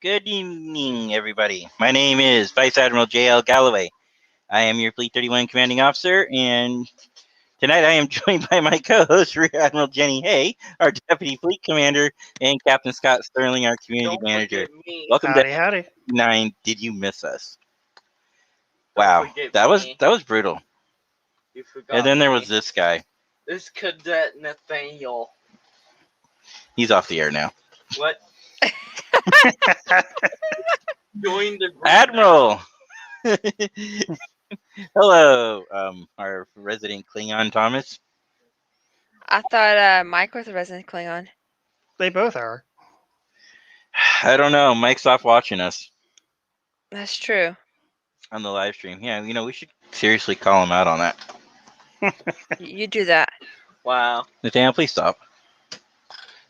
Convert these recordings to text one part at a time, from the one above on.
Good evening, everybody. My name is Vice Admiral J.L. Galloway. I am your Fleet 31 commanding officer, and tonight I am joined by my co-host, Rear Admiral Jenny Hay, our deputy fleet commander, and Captain Scott Sterling, our community Don't manager. forget me. Welcome Howdy, to howdy. 9. Did you miss us? Don't Wow, forget that me. was brutal. You forgot And then there me. was this guy. This Cadet Nathaniel. He's off the air now. What? Join the group Admiral. Hello, our resident Klingon Thomas. I thought Mike was a resident Klingon. They both are. I don't know. Mike's off watching us That's true. on the live stream. Yeah, we should seriously call him out on that. You do that. Wow. Nathaniel, please stop.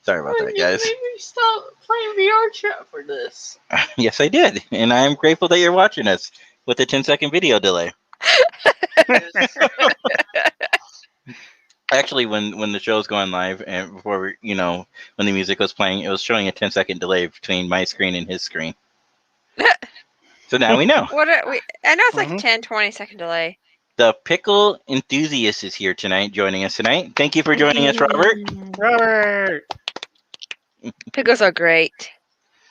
Sorry about that, You guys. made me stop playing VR chat for this. Yes, I did. And I am grateful that you're watching us with a 10-second video delay. Actually, when the show's going live and before when the music was playing, it was showing a 10-second delay between my screen and his screen. So now we know. What are we? I know it's like Mhm. 10, 20-second delay. The pickle enthusiast is here tonight, joining us tonight. Thank you for joining us, Robert. Robert! Pickles are great.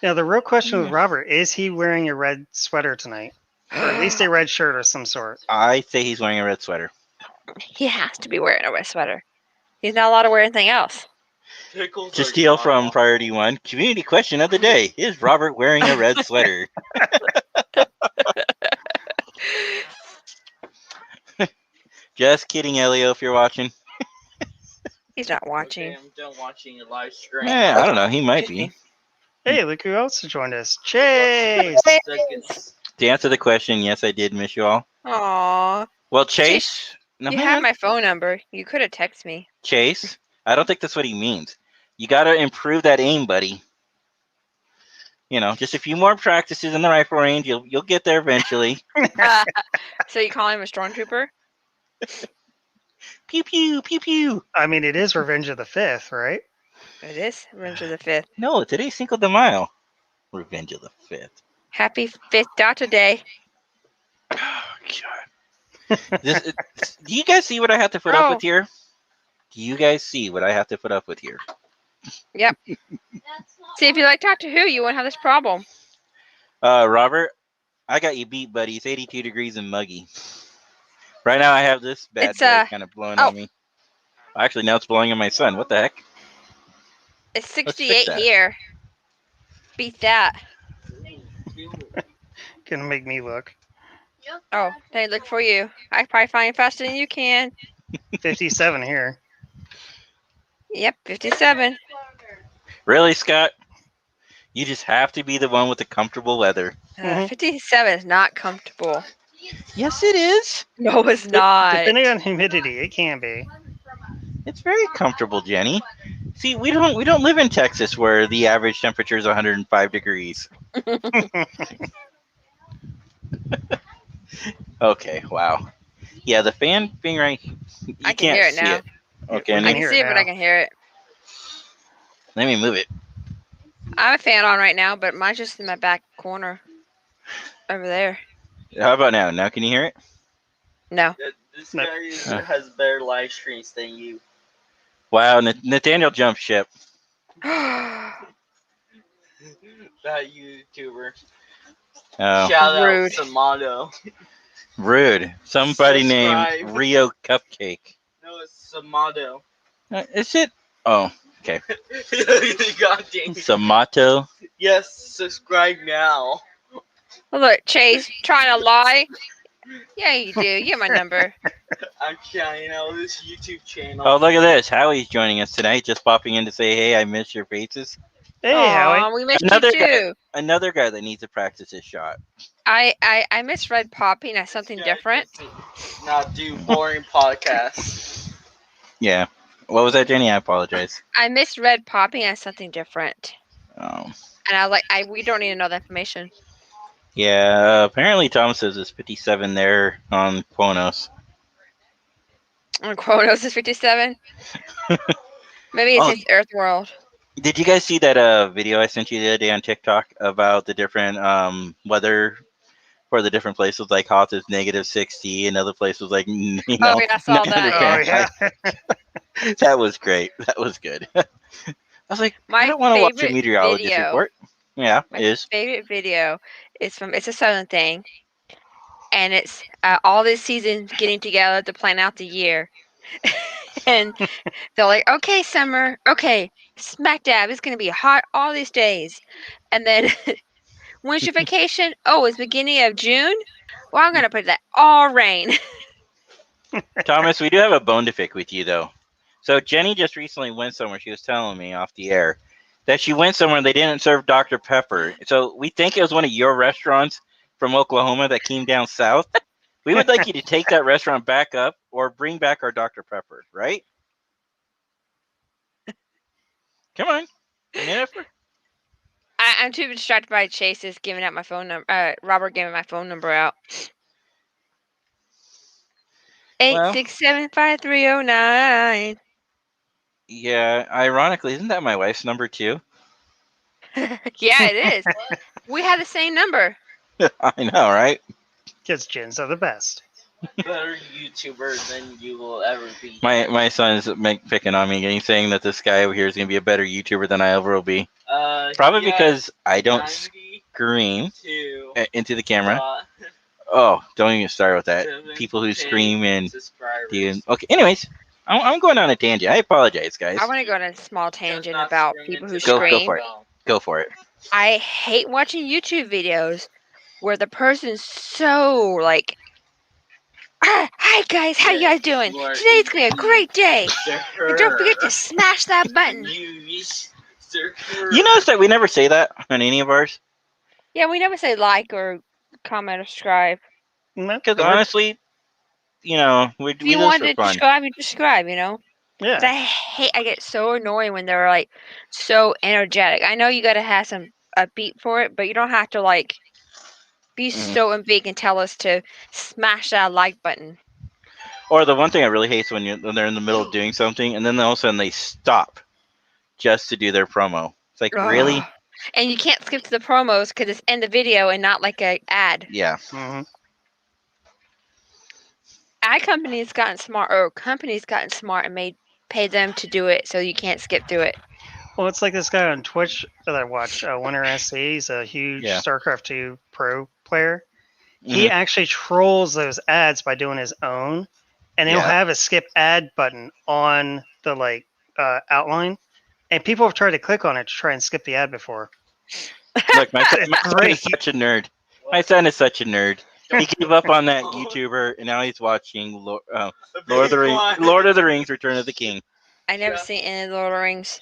Now, the real question with Robert, is he wearing a red sweater tonight? Or at least a red shirt of some sort? I say he's wearing a red sweater. He has to be wearing a red sweater. He's not allowed to wear anything else. Pickles To are steal god from awful. Priority 1, community question of the day. Is Robert wearing a red sweater? Just kidding, Elio, if you're watching. He's not Okay, watching. I'm done watching a live stream. I don't know. He might be. Hey, look who else has joined us. Chase! Seconds. To answer the question, yes, I did miss you all. Aw. Well, Chase. No, You hang have on. my phone number. You could have texted me. Chase. I don't think that's what he means. You got to improve that aim, buddy. Just a few more practices in the rifle range. You'll get there eventually. So you call him a stormtrooper? Pew pew pew pew. I mean, it is Revenge of the 5th, right? It is Revenge of the 5th. No, today's Cinco de Mayo. Revenge of the 5th. Happy 5th Data Day. Oh, God. Do you guys see what I have to put up with here? Do you guys see what I have to put up with here? Yep. See, if you like Doctor Who, you won't have this problem. Robert, I got you beat, buddy. It's 82 degrees and muggy. Right now, I have this bad It's, boy kind of blowing on me. Actually, now it's blowing on my son. What the heck? It's fix 68 that. here. Beat that. Gonna make me look. Oh, they look for you. I probably find it faster than you can. 57 here. Yep, 57. Really, Scott? You just have to be the one with the comfortable weather. 57 is not comfortable. Yes, it is. No, it's not. Depending on humidity, it can be. It's very comfortable, Jenny. See, we don't live in Texas where the average temperature is 105 degrees. Okay, wow. Yeah, the fan being right. You I can can't hear it see now. it. Okay, I I let can hear see it it, but I now. can hear it. me move it. I have a fan on right now, but mine's just in my back corner. Over there. How about now? Now can you hear it? No. This No. guy has better live streams than you. Wow, Nathaniel jumped ship. Rude. That YouTuber. Oh, Shout out Rude. Samato. rude. Somebody named Subscribe. Rio Cupcake. No, it's Samato. Is it? Oh, okay. God dang. Samato. Yes, subscribe now. Look, Chase, trying to lie. Yeah, you do. You have my number. I'm trying out this YouTube channel. Oh, look at this. Howie's joining us tonight, just popping in to say, hey, I miss your faces. Hey, Aw, Howie. we missed Another you too. Another guy that needs to practice his shot. I misread Poppy and that's something This guy different. doesn't Not do boring podcasts. Yeah. What was that, Jenny? I apologize. I misread Poppy and that's something different. Oh. And I was like, we don't need to know that information. Yeah, apparently Tom says it's 57 there on Quonos. On Quonos is 57. Maybe it's Oh. just Earth World. Did you guys see that video I sent you the other day on TikTok about the different weather for the different places? Like Hoth is -60, and other places like Oh yeah, I saw that. Oh Yeah. yeah. That was great. That was good. I was like, I My don't want to watch a favorite meteorologist video. report. Yeah, My it is. favorite video is from it's a Southern thing, and it's all this season getting together to plan out the year, and they're like, "Okay, summer, okay, smack dab, it's gonna be hot all these days," and then when's your vacation? Oh, it's beginning of June. Well, I'm gonna put that all rain. Thomas, we do have a bone to pick with you though. So Jenny just recently went somewhere. She was telling me off the air that she went somewhere and they didn't serve Dr. Pepper. So we think it was one of your restaurants from Oklahoma that came down south. We would like you to take that restaurant back up or bring back our Dr. Pepper, right? Come on. Give me an effort. I'm too distracted by Chase's giving out my phone number. Robert giving my phone number out. Well- 8675309. Yeah, ironically, isn't that my wife's number too? Yeah, it is. We have the same number. I know, right? Kids gens are the best. Better YouTuber than you will ever be. My son is picking on me and he's saying that this guy over here is going to be a better YouTuber than I ever will be. Probably because I don't scream 92, into the camera. Oh, don't even start with that. People who 7K scream and subscribers. okay. Anyways, I'm going on a tangent. I apologize, guys. I want to go on a small tangent Not about scream people who into Go the scream. for it. microphone. Go for it. I hate watching YouTube videos where the person's so like, "Hi guys, how you guys doing? Lord, Today's gonna be a great day. And don't forget to Sir. smash that button." Sir. You notice that we never say that on any of ours? Yeah, we never say like or comment or subscribe. Because honestly, you know, we If do you this want for to fun. subscribe, you subscribe, you know? But yeah. I get so annoying when they're like so energetic. I know you gotta have a beat for it, but you don't have to like be Mhm. so big and tell us to smash that like button. Or the one thing I really hate is when they're in the middle of doing something and then all of a sudden they stop just to do their promo. It's like, really? Ugh. And you can't skip to the promos because it's in the video and not like a ad. Yeah. hmm Ad companies gotten smart, or companies gotten smart and pay them to do it so you can't skip through it. Well, it's like this guy on Twitch that I watch, Winter SC. He's a huge Yeah. StarCraft 2 pro player. He Mhm. actually trolls those ads by doing his own, and he'll Yeah. have a skip ad button on the outline, and people have tried to click on it to try and skip the ad before. Look, my son It's is great. such a nerd. My son is such a nerd. He gave up on that YouTuber, and now he's watching Lord of the Rings: Return of the King. I never seen any of the Lord of the Rings.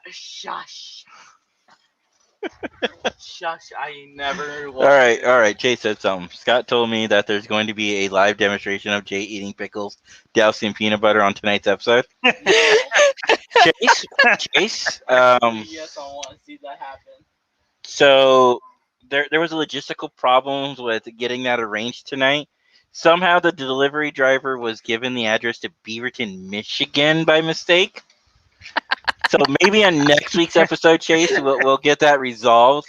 Shush. Shush, I never All right. Jay said something. Scott told me that there's going to be a live demonstration of Jay eating pickles doused in peanut butter on tonight's episode. Chase, Yes, I want to see that happen. so there was a logistical problems with getting that arranged tonight. Somehow the delivery driver was given the address to Beaverton, Michigan by mistake. So maybe on next week's episode, Chase, we'll get that resolved.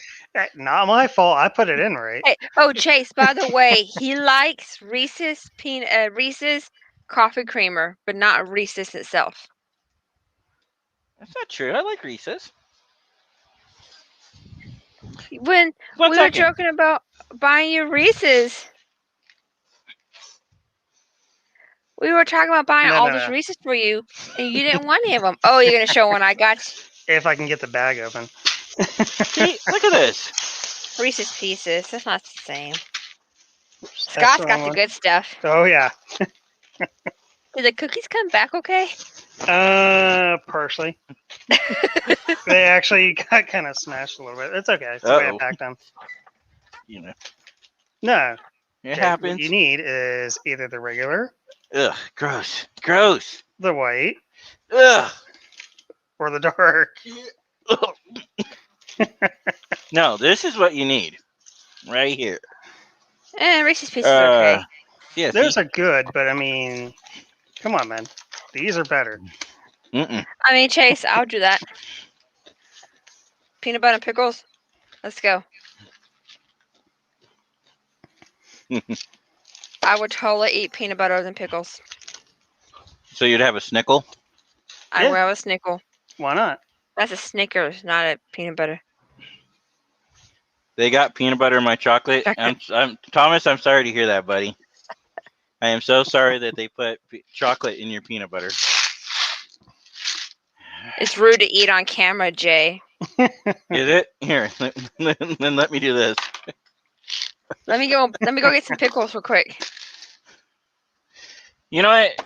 Not my fault. I put it in right. Hey, oh Chase, by the way, he likes Reese's coffee creamer, but not Reese's itself. That's not true. I like Reese's. When One we second. were joking about buying you Reese's, we were talking about buying No, all no, those no. Reese's for you, and you didn't want any of them. Oh, you're gonna show one I got If I can get the bag open. See, look at this. Reese's Pieces. That's not the same. That's Scott's the got wrong the one. good stuff. Oh yeah. Did the cookies come back okay? Partially. They actually got kind of smashed a little bit. It's okay. It's the way I Uh-oh. packed them. You know, No. it Jake, happens. What you need is either the regular, Ugh, gross. the white, Ugh. or the dark. No, this is what you need, right here. Reese's Pieces are okay. Yeah, Those see? are good, but I mean, come on, man. These are better. Mm-mm. I mean, Chase, I'll do that. Peanut butter and pickles. Let's go. I would totally eat peanut butter and pickles. So you'd have a snickle? I Yeah. will have a snickle. Why not? That's a Snickers, not a peanut butter. They got peanut butter in my chocolate. Thomas, I'm sorry to hear that, buddy. I am so sorry that they put chocolate in your peanut butter. It's rude to eat on camera, Jay. Is it? Here, then let me do this. Let me go get some pickles real quick. You know what,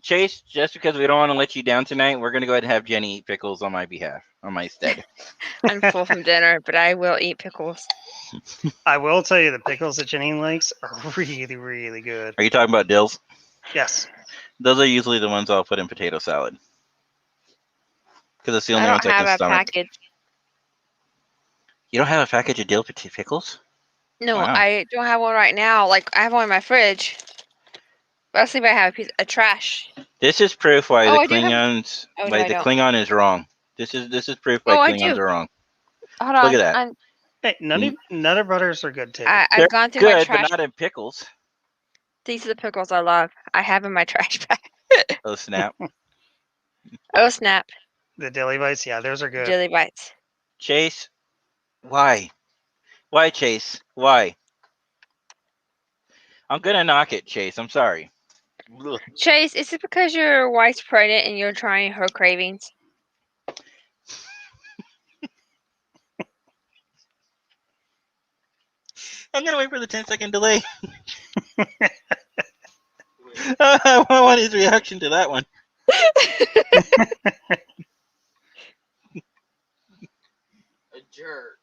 Chase? Just because we don't want to let you down tonight, we're gonna go ahead and have Jenny eat pickles on my behalf, on my stead. I'm full from dinner, but I will eat pickles. I will tell you the pickles that Janine likes are really, really good. Are you talking about dills? Yes. Those are usually the ones I'll put in potato salad. Because it's the I only ones don't I have can a stomach. package. You don't have a package of dill pickles? No, Wow. I don't have one right now. Like I have one in my fridge. But let's see if I have a trash. This is proof why Oh, the I do have- Klingons, Oh, no, why I the don't. Klingon is wrong. This is proof why Oh, I Klingons do. are wrong. Hold on. Look at that. Hey, Nutter Butters are good too. They're I've gone through my good, trash. but not in pickles. These are the pickles I love. I have in my trash bag. Oh snap! Oh snap! The Dilly Bites, yeah, those are good. Jelly bites. Chase, why? Why, Chase? Why? I'm gonna knock it, Chase. I'm sorry. Ugh. Chase, is it because your wife's pregnant and you're trying her cravings? I'm gonna wait for the 10-second delay. I want his reaction to that one. A jerk.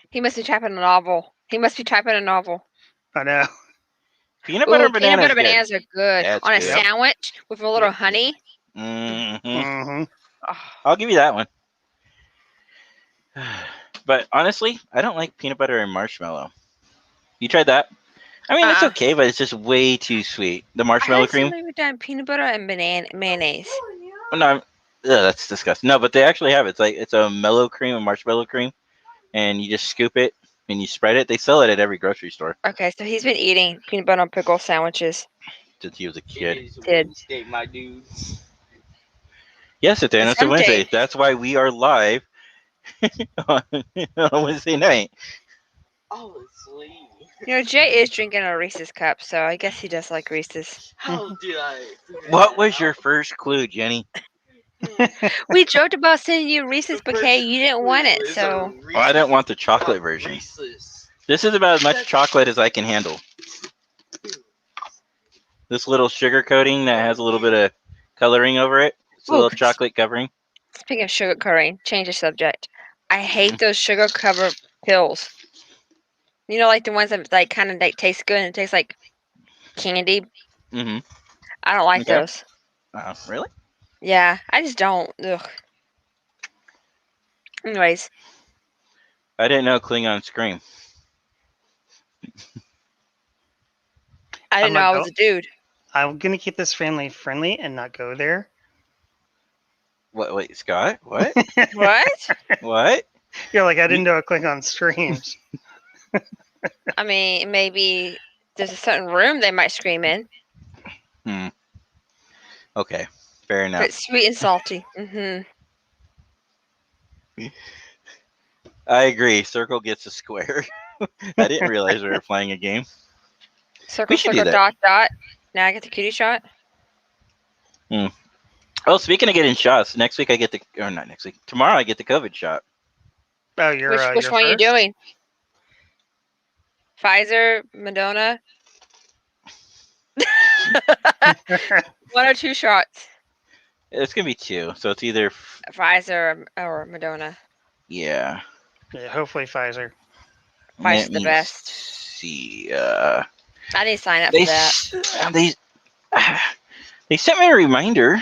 He must be typing a novel. He must be typing a novel. I know. Peanut butter Ooh, peanut butter bananas. bananas are good. That's On a good. sandwich with a little honey. Mm-hmm. Mm-hmm. Oh, I'll give you that one. But honestly, I don't like peanut butter and marshmallow. You tried that? I mean, it's okay, but it's just way too sweet. The marshmallow I cream. have done peanut butter and mayonnaise. Oh, no, that's disgusting. No, but they actually have it. It's a mellow cream, a marshmallow cream, and you just scoop it and you spread it. They sell it at every grocery store Okay, so he's been eating peanut butter and pickle sandwiches. since he was a It kid. is Did. Wednesday, my dudes. Yes, it's It's Wednesday. Wednesday. That's why we are live on Wednesday night. Obviously. You know, Jay is drinking a Reese's cup, so I guess he does like Reese's. How did I? figure What that was your out? first clue, Jenny? We joked about sending you Reese's The bouquet. first You didn't want it, clue is so. a Well, I didn't want the Reese's chocolate cup version. Reese's. This is about as much chocolate as I can handle. This little sugar coating that has a little bit of coloring over it. It's a little Ooh. chocolate covering. Speaking of sugar coloring, change the subject. I hate those sugar covered pills. You know, like the ones that like kind of like taste good and taste like candy. Mm-hmm. I don't like Okay. those. Really? Yeah, I just don't. Ugh. Anyways, I didn't know Klingon scream. I didn't know I'm I not was a dude. I'm gonna keep this family friendly and not go there. What? Wait, Scott? What? What? What? You're like, I didn't know a Klingon streams. I mean, maybe there's a certain room they might scream in, Okay, fair but enough. it's sweet and salty. I agree. Circle gets a square. I didn't realize we were playing a game. Circle, should do circle, that. dot, dot. Now I get the cutie shot. Oh, speaking of getting shots, next week I get or not next week. Tomorrow I get the COVID shot. Oh, you're Which you're one are you first? doing? Pfizer, Moderna, one or two shots. It's gonna be 2, so it's either Pfizer or Moderna. yeah. Yeah, hopefully Pfizer. Pfizer's Let the me best. See, I need to sign up they for that. they sent me a reminder.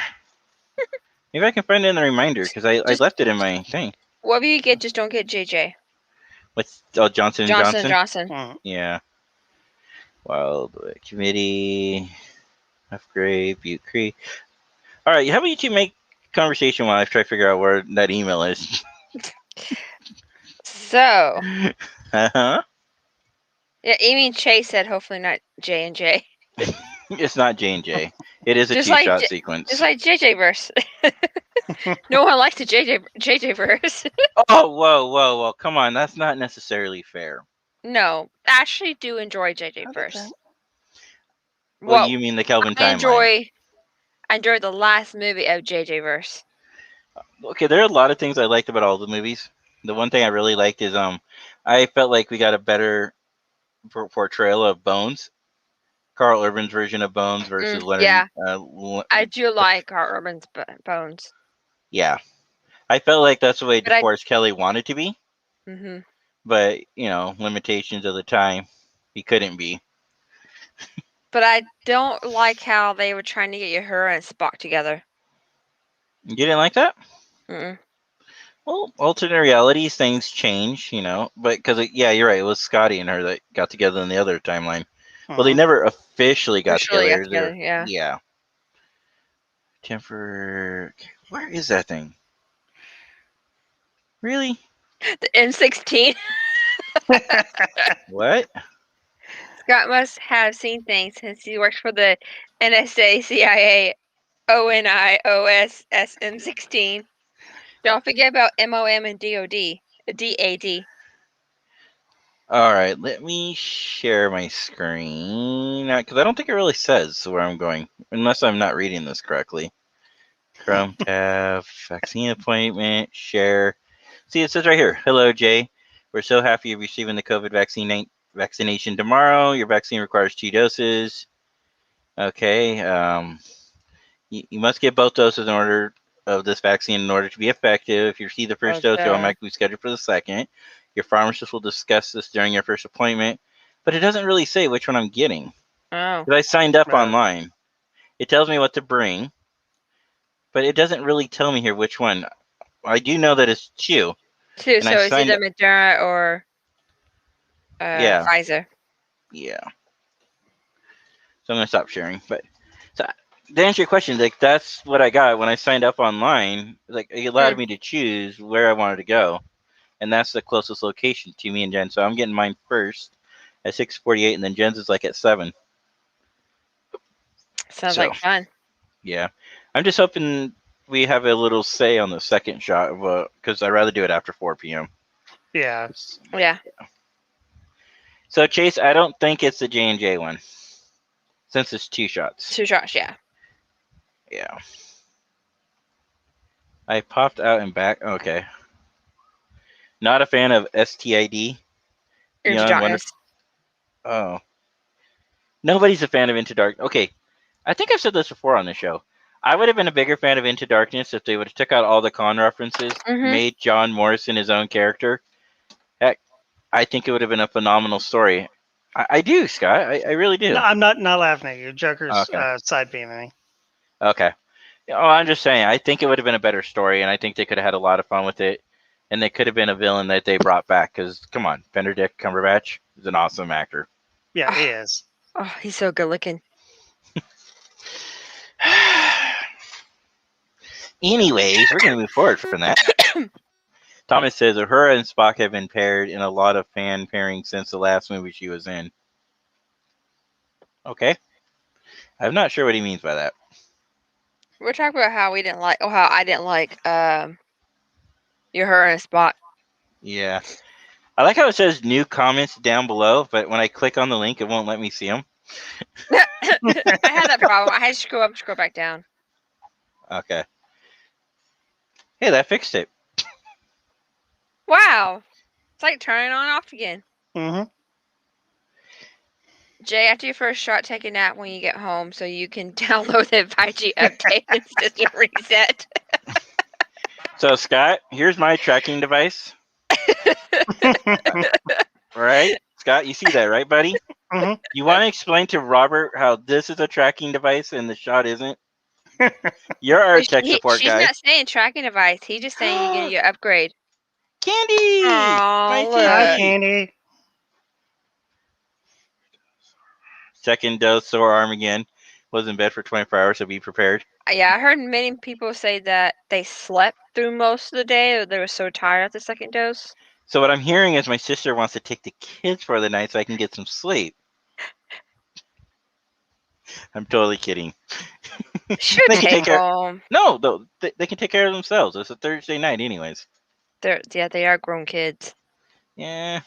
Maybe I can find it in the reminder because I Just- left it in my thing. Whatever you get, just don't get JJ. What's Johnson & Johnson Johnson? Johnson. Mm. Yeah. Wildwood Committee, Upgrade, Butte Creek. All right, how about you two make conversation while I try to figure out where that email is? So, Uh-huh. yeah, you mean Chase said hopefully not J and J. It's not J&J. It is a Just like two-shot J- sequence. Just like JJ verse. No one likes the JJ verse. Oh, whoa. Come on, that's not necessarily fair. No, I actually do enjoy JJ How did verse. that- Well, Well, you mean the Kelvin I timeline. enjoy the last movie of JJ verse. Okay, there are a lot of things I liked about all the movies. The one thing I really liked is I felt like we got a better portrayal of Bones, Carl Urban's version of Bones versus Leonard. Yeah, I do like Carl Urban's Bones. Yeah, I felt like that's the way But DeForest Kelly wanted to be, hmm but limitations of the time, he couldn't be. But I don't like how they were trying to get her and Spock together. You didn't like that? Mm-mm. Well, alternate realities, things change, but because yeah, you're right. It was Scotty and her that got together in the other timeline. Well, they Mhm. never officially got Officially together. got together, yeah. Yeah. Where is that thing? Really? The M16. What? Scott must have seen things since he works for the NSA, CIA, ONI, OSS, M16. Don't forget about MOM and DOD, DAD. All right, let me share my screen because I don't think it really says where I'm going, unless I'm not reading this correctly. Chrome tab, vaccine appointment, share. See, it says right here. Hello, Jay. We're so happy you're receiving the COVID vaccination tomorrow. Your vaccine requires 2 doses. Okay. You must get both doses in order of this vaccine in order to be effective. If you receive the first dose, you'll automatically be scheduled for the second. Your pharmacist will discuss this during your first appointment, but it doesn't really say which one I'm getting. Oh. Because I signed up Right. online. It tells me what to bring, but it doesn't really tell me here which one. I do know that it's 2. Two, And so I it's signed either Moderna or Yeah. Pfizer. Yeah. So I'm gonna stop sharing. But so to answer your question, like that's what I got when I signed up online. Like it allowed me to choose where I wanted to go, and that's the closest location to me and Jen. So I'm getting mine first at 6:48, and then Jen's is like at 7. Sounds So- like fun. Yeah, I'm just hoping we have a little say on the second shot, because I'd rather do it after 4 p.m. Yeah. Yeah. So Chase, I don't think it's the J&J one, since it's 2 shots. 2 shots, yeah. Yeah. I popped out and back. Okay. Not a fan of STID. Into Young, darkness. Oh. Nobody's a fan of Into Dark. Okay. I think I've said this before on the show. I would have been a bigger fan of Into Darkness if they would have took out all the con references, made John Morrison his own character. Heck, I think it would have been a phenomenal story. I do, Scott. I really do. No, I'm not laughing at you. Joker's Okay. side beaming me. Okay. Oh, I'm just saying. I think it would have been a better story, and I think they could have had a lot of fun with it. And they could have been a villain that they brought back. Because, come on, Benedict Cumberbatch is an awesome actor. Yeah, he is. Oh, he's so good looking. Anyways, we're going to move forward from that. Thomas says Uhura and Spock have been paired in a lot of fan pairings since the last movie she was in. Okay. I'm not sure what he means by that. We're talking about how I didn't like your her and Spock. Yeah. I like how it says new comments down below, but when I click on the link, it won't let me see them. I had that problem. I had to scroll up, scroll back down. Okay. Hey, that fixed it. Wow. It's like turning on and off again. Mm-hmm. Jay, after your first shot, take a nap when you get home so you can download the 5G update and system reset. So, Scott, here's my tracking device. Right? Scott, you see that, right, buddy? Mhm. You want to explain to Robert how this is a tracking device and the shot isn't? You're our tech support She's guy. not saying tracking device. He's just saying you get your upgrade. Candy! Aw, My look. Hi, Candy! Candy. second dose, sore arm again. Was in bed for 24 hours, so be prepared. Yeah, I heard many people say that they slept through most of the day or they were so tired after the second dose. So what I'm hearing is my sister wants to take the kids for the night so I can get some sleep. I'm totally kidding. Should They can take take care- them. No, though they can take care of themselves. It's a Thursday night, anyways. They are grown kids. Yeah.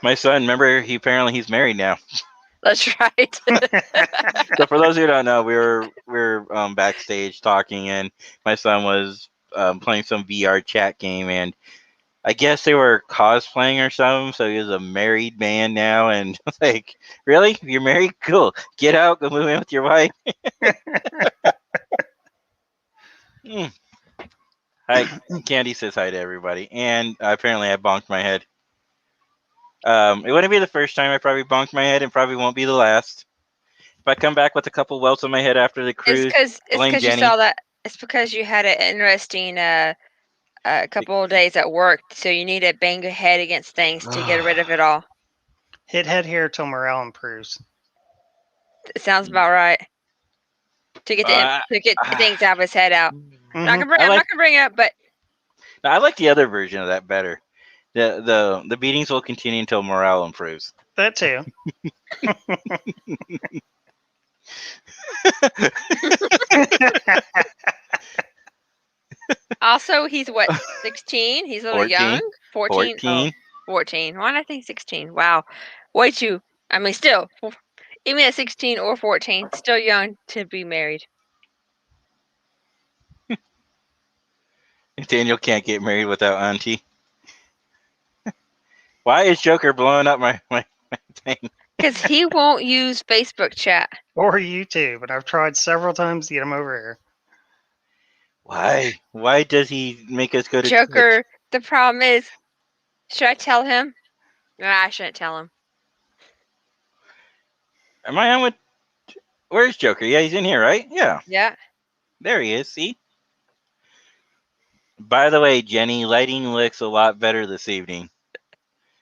My son, remember, he's married now. That's right. So for those who don't know, we were backstage talking, and my son was playing some VR chat game, and I guess they were cosplaying or something. So he was a married man now, and like, really, you're married? Cool. Get out, go move in with your wife. Hi, Candy says hi to everybody, and apparently I bonked my head. It wouldn't be the first time I probably bonked my head, and probably won't be the last. If I come back with a couple welts on my head after the cruise, it's blame because you Jenny. saw that. It's because you had an interesting couple of days at work, so you need to bang your head against things to get rid of it all. Hit head here till morale improves. It sounds about right. To get things out of his head out. I'm not gonna bring it up, but No, I like the other version of that better. The beatings will continue until morale improves. That too. also he's what, 16? He's a little 14. young. 14. 14. 14. Why did I think 16? Wow. Way too. I mean, still, even at 16 or 14, still young to be married. Daniel can't get married without Auntie. Why is Joker blowing up my thing? Because he won't use Facebook chat. Or YouTube, and I've tried several times to get him over here. Why? Why does he make us go to Joker, Twitch? the problem is, should I tell him? No, I shouldn't tell him. Am I on with... Where's Joker? Yeah, he's in here, right? Yeah. Yeah. There he is, see? By the way, Jenny, lighting looks a lot better this evening.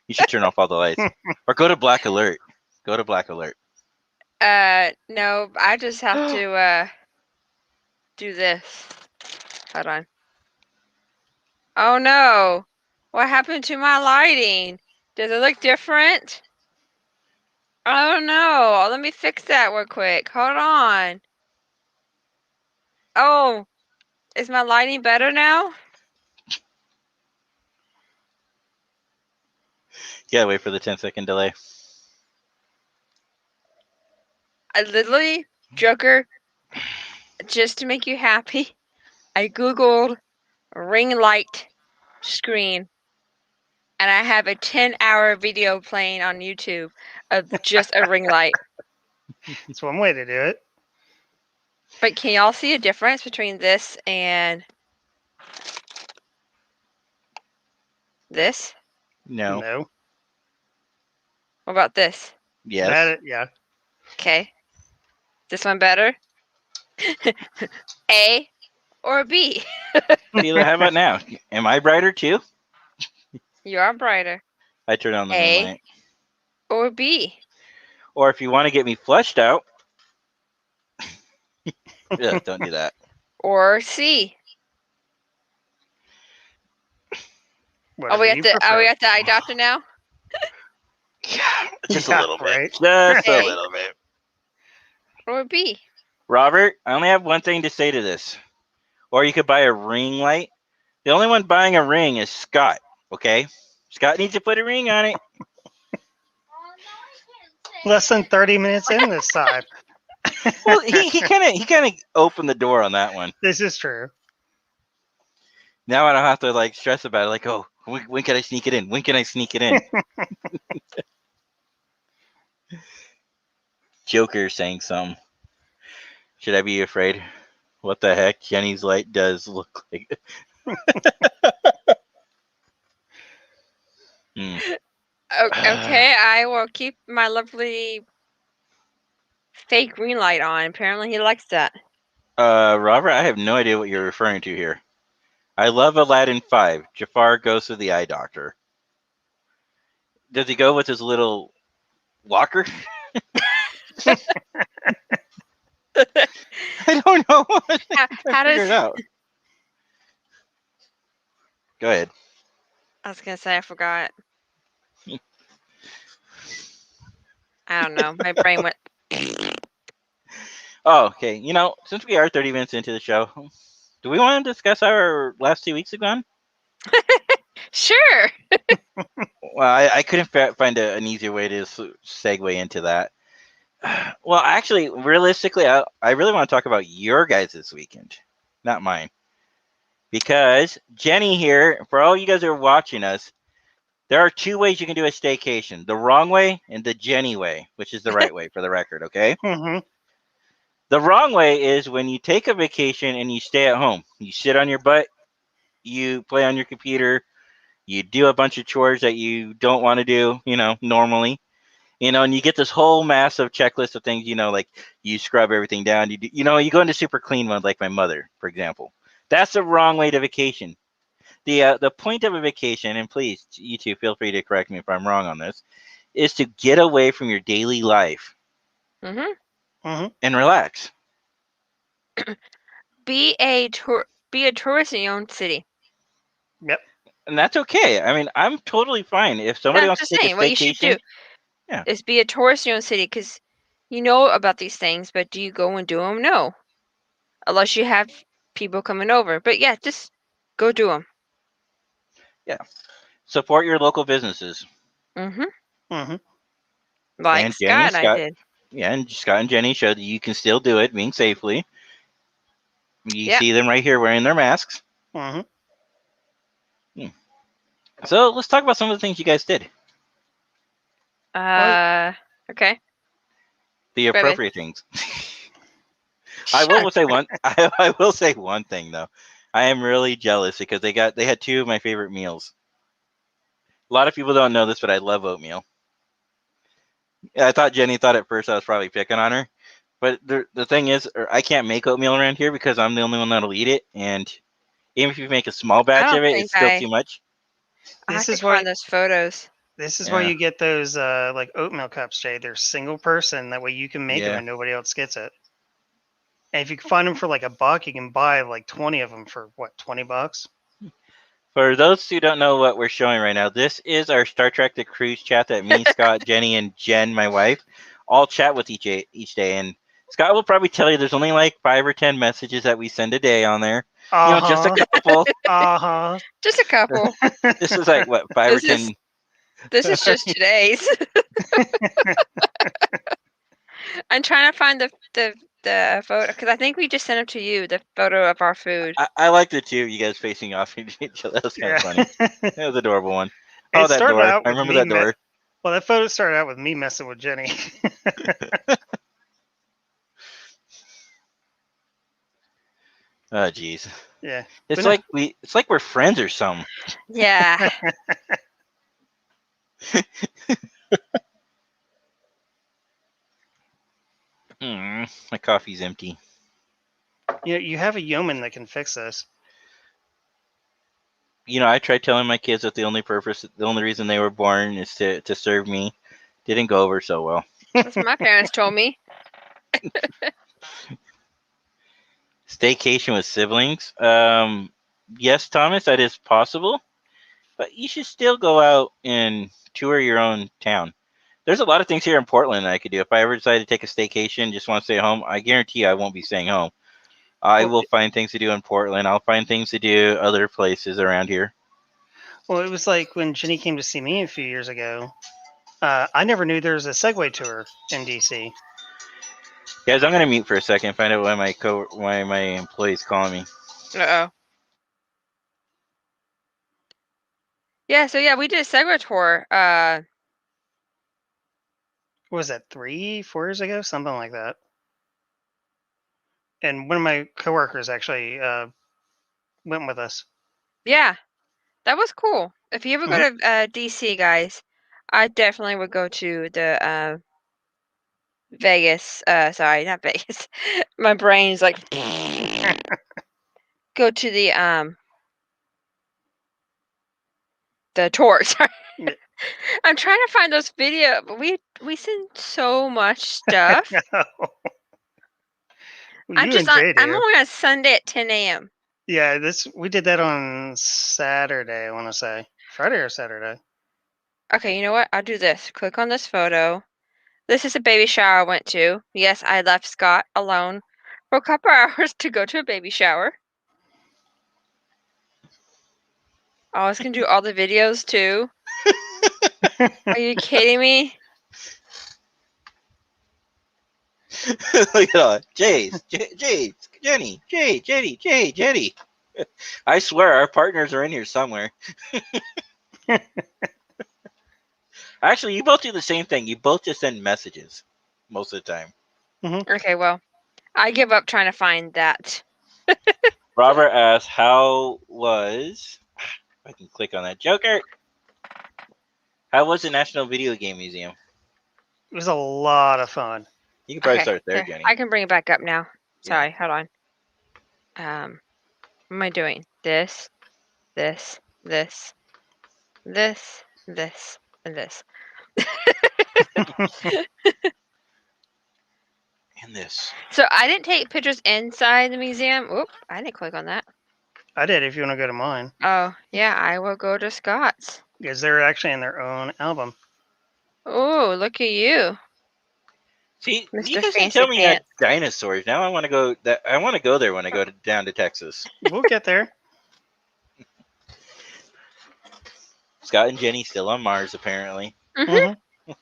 You should turn off all the lights. Or go to black alert. Go to black alert. No, I just have to do this. Hold on. Oh no. What happened to my lighting? Does it look different? Oh no. Let me fix that real quick. Hold on. Oh, is my lighting better now? Yeah, wait for the 10-second delay. I literally, Joker, just to make you happy, I Googled ring light screen, and I have a 10-hour video playing on YouTube of just a ring light. It's one way to do it. But can y'all see a difference between this and this? No. No. What about this? Yes. Yeah. Okay. This one better? A or B? Sheila, how about now? Am I brighter too? You are brighter. I turn on the A. moonlight. Or B? Or if you want to get me flushed out, yeah, don't do that. Or C? Are we Whatever at you the prefer. eye doctor now? Yeah, just Yeah, a little bit. right. Just Hey. a little bit. Or B? Robert, I only have one thing to say to this. Or you could buy a ring light. The only one buying a ring is Scott, okay? Scott needs to put a ring on it. Less than 30 minutes in this time. Well, he kind of opened the door on that one. This is true. Now I don't have to like stress about it. Like, oh, when can I sneak it in? When can I sneak it in? Joker saying something. Should I be afraid? What the heck? Jenny's light does look like. Okay, I will keep my lovely fake green light on. Apparently he likes that. Robert, I have no idea what you're referring to here. I love Aladdin 5. Jafar goes to the eye doctor. Does he go with his little walker? I don't know. How Figure it does out. Go ahead. I was gonna say I forgot. I don't know. My brain went. Oh, okay. Since we are 30 minutes into the show, do we want to discuss how our last 2 weeks have gone? Sure. Well, I couldn't find an easier way to segue into that. Well, actually, realistically, I really want to talk about your guys this weekend, not mine. Because Jenny here, for all you guys who are watching us, there are 2 ways you can do a staycation: the wrong way and the Jenny way, which is the right way for the record, okay? Mm-hmm. The wrong way is when you take a vacation and you stay at home. You sit on your butt, you play on your computer, you do a bunch of chores that you don't want to do, normally. And you get this whole massive checklist of things, like you scrub everything down. You go into super clean mode, like my mother, for example. That's the wrong way to vacation. The point of a vacation, and please, you two, feel free to correct me if I'm wrong on this, is to get away from your daily life Mm-hmm. Mm-hmm. and relax. Be a tourist in your own city. Yep. And that's okay. I mean, I'm totally fine if somebody I'm wants just to take saying a what you should do staycation. Yeah. is be a tourist in your own city because you know about these things, but do you go and do them? No, unless you have people coming over. But yeah, just go do them. Support your local businesses. Mm-hmm. Mm-hmm. Like And Jenny and Scott, I Scott, did. yeah, and Scott and Jenny showed that you can still do it, being safely. You Yep. see them right here wearing their masks. Mm-hmm. So let's talk about some of the things you guys did. Okay. The Go ahead. appropriate things. I will say one. I will say one thing though. I am really jealous because they had 2 of my favorite meals. A lot of people don't know this, but I love oatmeal. I thought Jenny thought at first I was probably picking on her, but the thing is, I can't make oatmeal around here because I'm the only one that'll eat it, and even if you make a small batch don't of it, think it's still too much. I have This to is why find those photos. this is why Yeah. you get those like oatmeal cups, Jay. They're single person. That way you can make them Yeah. and nobody else gets it. And if you can find them for like $1, you can buy like 20 of them for what, $20? For those who don't know what we're showing right now, this is our Star Trek The Cruise chat that me, Scott, Jenny, and Jen, my wife, all chat with each day. And Scott will probably tell you there's only like 5 or 10 messages that we send a day on there. Just a couple. Uh-huh. Just a couple. This is like what, 5 or This is- 10. This is just today's. I'm trying to find the photo because I think we just sent it to you. The photo of our food. I like the 2 of you guys facing off each other. That was kind of funny. That was an adorable one. Oh, It that started door. out I with remember me that door. Well, that photo started out with me messing with Jenny. Oh, jeez. Yeah. It's But no. like we're friends or something. Yeah. My coffee's empty. You have a yeoman that can fix this. I tried telling my kids that the only reason they were born is to serve me. Didn't go over so well. That's what my parents told me. Staycation with siblings. Yes, Thomas, that is possible, but you should still go out and tour your own town. There's a lot of things here in Portland that I could do. If I ever decide to take a staycation, just want to stay home, I guarantee you I won't be staying home. I will find things to do in Portland. I'll find things to do other places around here. Well, it was like when Jenny came to see me a few years ago. I never knew there was a Segway tour in DC. Guys, I'm gonna mute for a second and find out why my employee's calling me. Uh-oh. Yeah, so yeah, we did a Segway tour. What was that, 3-4 years ago? Something like that. And one of my coworkers actually went with us. Yeah, that was cool. If you ever go to DC, guys, I definitely would go to the Vegas. Sorry, not Vegas. My brain's like go to the tour. Sorry. I'm trying to find those video, but we send so much stuff. You and Jay I'm do. only on Sunday at 10 a.m. Yeah, we did that on Saturday. I want to say Friday or Saturday. Okay, you know what? I'll do this. Click on this photo. This is a baby shower I went to. Yes, I left Scott alone for a couple hours to go to a baby shower. I was gonna do all the videos too. Are you kidding me? Look at all Jenny, Jenny. I swear our partners are in here somewhere. Actually, you both do the same thing. You both just send messages most of the time. Okay, well, I give up trying to find that. Robert asks, "How was?" If I can click on that Joker. How was the National Video Game Museum? It was a lot of fun. You can probably Okay, start there, Jenny. I can bring it back up now. Yeah. Sorry, hold on. What am I doing? This, this, this, this, this, and this. And this. So I didn't take pictures inside the museum. Oop, I didn't click on that. I did. If you want to go to mine, Oh, yeah, I will go to Scott's. because they're actually in their own album. Oh, look at you. See, Mr. you guys didn't Fancy tell me you had Pants. dinosaurs. Now I want to go. I want to go there when I go down to Texas. We'll get there. Scott and Jenny still on Mars, apparently. Mhm. That's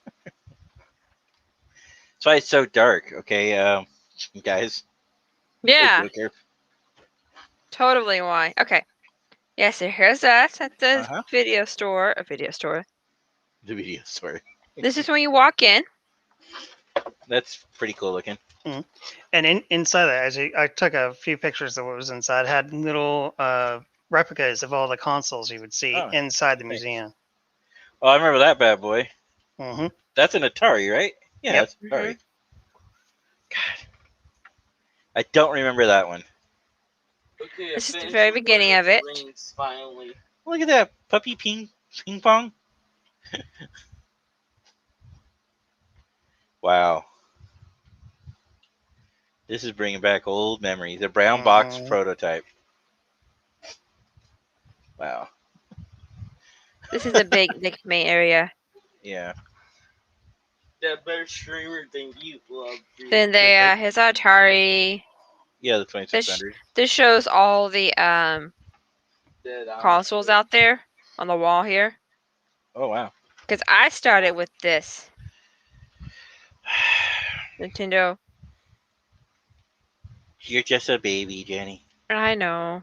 why it's so dark. Okay, guys. Yeah, Joker. totally why. Okay. Yeah, so here's us at the Uh-huh. video store. A video store. The video store. This is when you walk in. That's pretty cool looking. And inside that, I took a few pictures of what was inside. It had little replicas of all the consoles you would see Oh, inside the nice. museum. Oh, I remember that bad boy. Hmm That's an Atari, right? Yeah, Yep. that's Atari. God. I don't remember that one. Okay, This is the finished very with Lord beginning of the it. Rings, finally. Look at that. Puppy ping pong. Wow. This is bringing back old memories. The brown box prototype. Wow. This is a big main area. Yeah. That better streamer than you, love. Dude. Then there, here's Atari. Yeah, the 2600. This shows all the That I'm consoles out there on the wall here. Oh, wow. Because I started with this Nintendo. You're just a baby, Jenny. I know.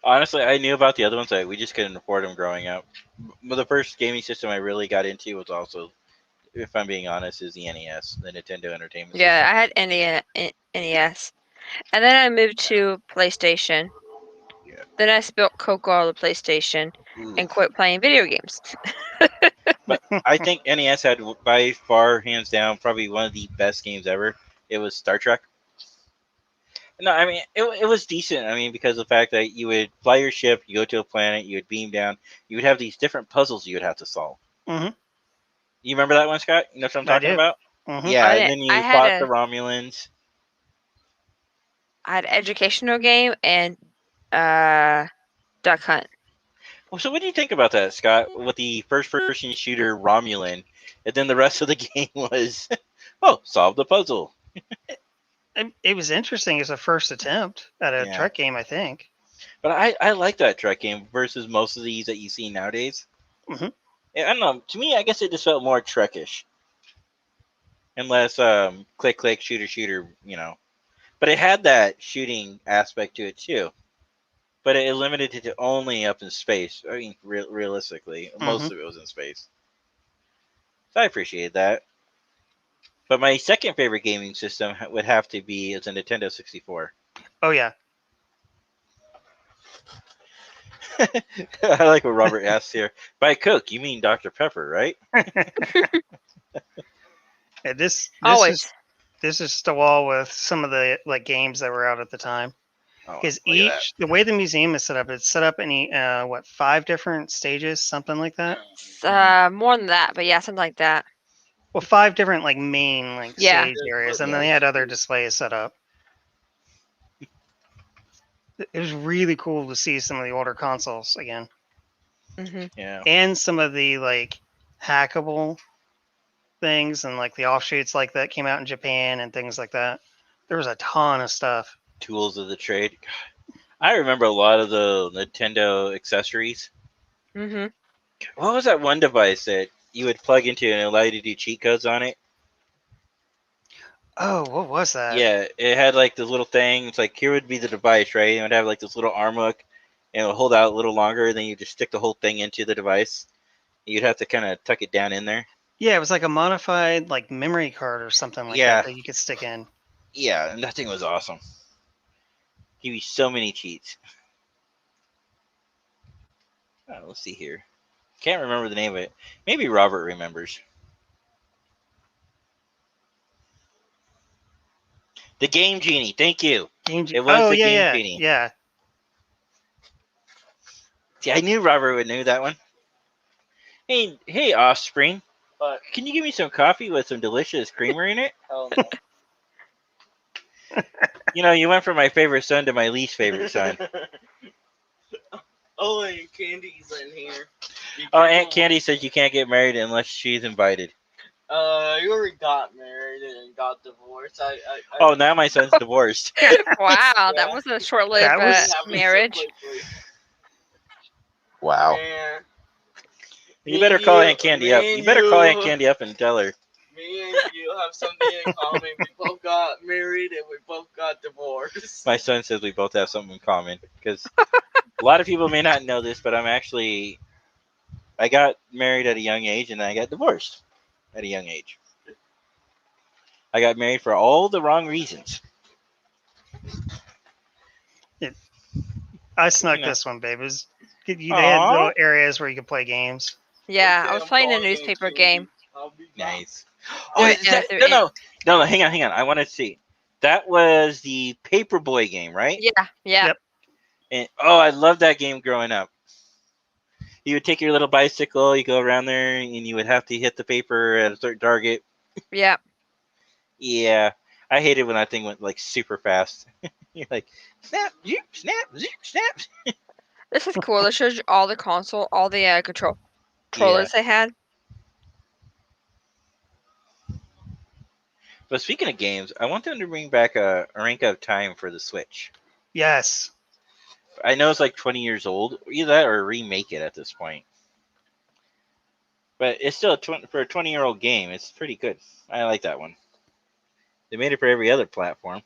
Honestly, I knew about the other ones. We just couldn't afford them growing up. But the first gaming system I really got into was also, if I'm being honest, is the NES, the Nintendo Entertainment Yeah, I had NES. And then I moved to PlayStation. Yeah. Then I spilled Coke all the PlayStation System. and quit playing video games. I think NES had by far, hands down, probably one of the best games ever. It was Star Trek. No, I mean it was decent. I mean, because of the fact that you would fly your ship, you go to a planet, you would beam down, you would have these different puzzles you would have to solve. hmm You remember that one, Scott? You know what I'm I talking do. about? hmm Yeah, I and didn't- then you I had fought a- the Romulans. I had an educational game and Duck Hunt. Well, so what do you think about that, Scott? With the first-person shooter Romulan, and then the rest of the game was, solve the puzzle. It was interesting as a first attempt at a Yeah. Trek game, I think. But I like that Trek game versus most of these that you see nowadays. Mhm. Yeah, I don't know. To me, I guess it just felt more Trekish, and less click click shooter. But it had that shooting aspect to it too. But it limited it to only up in space. I mean, realistically, most of it was in space. So I appreciate that. But my second favorite gaming system would have to be is a Nintendo 64. Oh yeah. I like what Robert asks here. By Coke, you mean Dr. Pepper, right? Yeah, this Always. is this is just a wall with some of the games that were out at the time. Oh, Because look at that. the way the museum is set up, it's set up in 5 different stages, something like that. It's, more than that, but yeah, something like that. Well, 5 different like main Yeah. stage areas, and then they had other displays set up. It was really cool to see some of the older consoles again, Hmm. Yeah. and some of the like hackable things and like the offshoots like that came out in Japan and things like that. There was a ton of stuff. Tools of the trade. I remember a lot of the Nintendo accessories. Hmm. What was that one device that you would plug into and it allowed you to do cheat codes on it? Oh, what was that? Yeah, it had like this little thing. It's like here would be the device, right? It would have like this little arm hook, and it would hold out a little longer. And then you just stick the whole thing into the device. You'd have to kind of tuck it down in there. Yeah, it was like a modified like memory card or something like Yeah. that you could stick in. Yeah, and that thing was awesome. Give you so many cheats. Oh, let's see here. Can't remember the name of it. Maybe Robert remembers. The Game Genie. Thank you. It was oh the yeah, Game yeah, Genie. yeah. See, I knew Robert would know that one. Hey, Offspring. But Can you give me some coffee with some delicious creamer in it? hell no. You know, you went from my favorite son to my least favorite son. Oh, and Candy's in here. Oh, Aunt Candy says you can't get married unless she's invited. You already got married and got divorced. Oh, now my son's divorced. Wow, that Yeah. was a short-lived That was- marriage. Wow. Man, You better call Aunt Candy up. You better call Aunt Candy up and tell her. me and you have something in common. We both got married and we both got divorced. My son says we both have something in common. Because a lot of people may not know this, but I got married at a young age and I got divorced at a young age. I got married for all the wrong reasons. I snuck You know. this one, babies. They had Aw. little areas where you could play games. Yeah, Okay, I was I'm playing a calling newspaper Candy. game. I'll be back. Nice. Oh, is that, they're no, hang on. I want to see. That was the Paperboy game, right? Yeah, yeah, Yep. And I loved that game growing up. You would take your little bicycle, you go around there, and you would have to hit the paper at a certain target. yeah. Yeah, I hated when that thing went like super fast. You're like, snap, zoop, snap, zoop, snap. This is cool. This shows you all the controllers they had. But speaking of games, I want them to bring back a Ocarina of Time for the Switch. Yes. I know it's like 20 years old. Either that or remake it at this point. But it's still for a 20-year-old game. It's pretty good. I like that one. They made it for every other platform.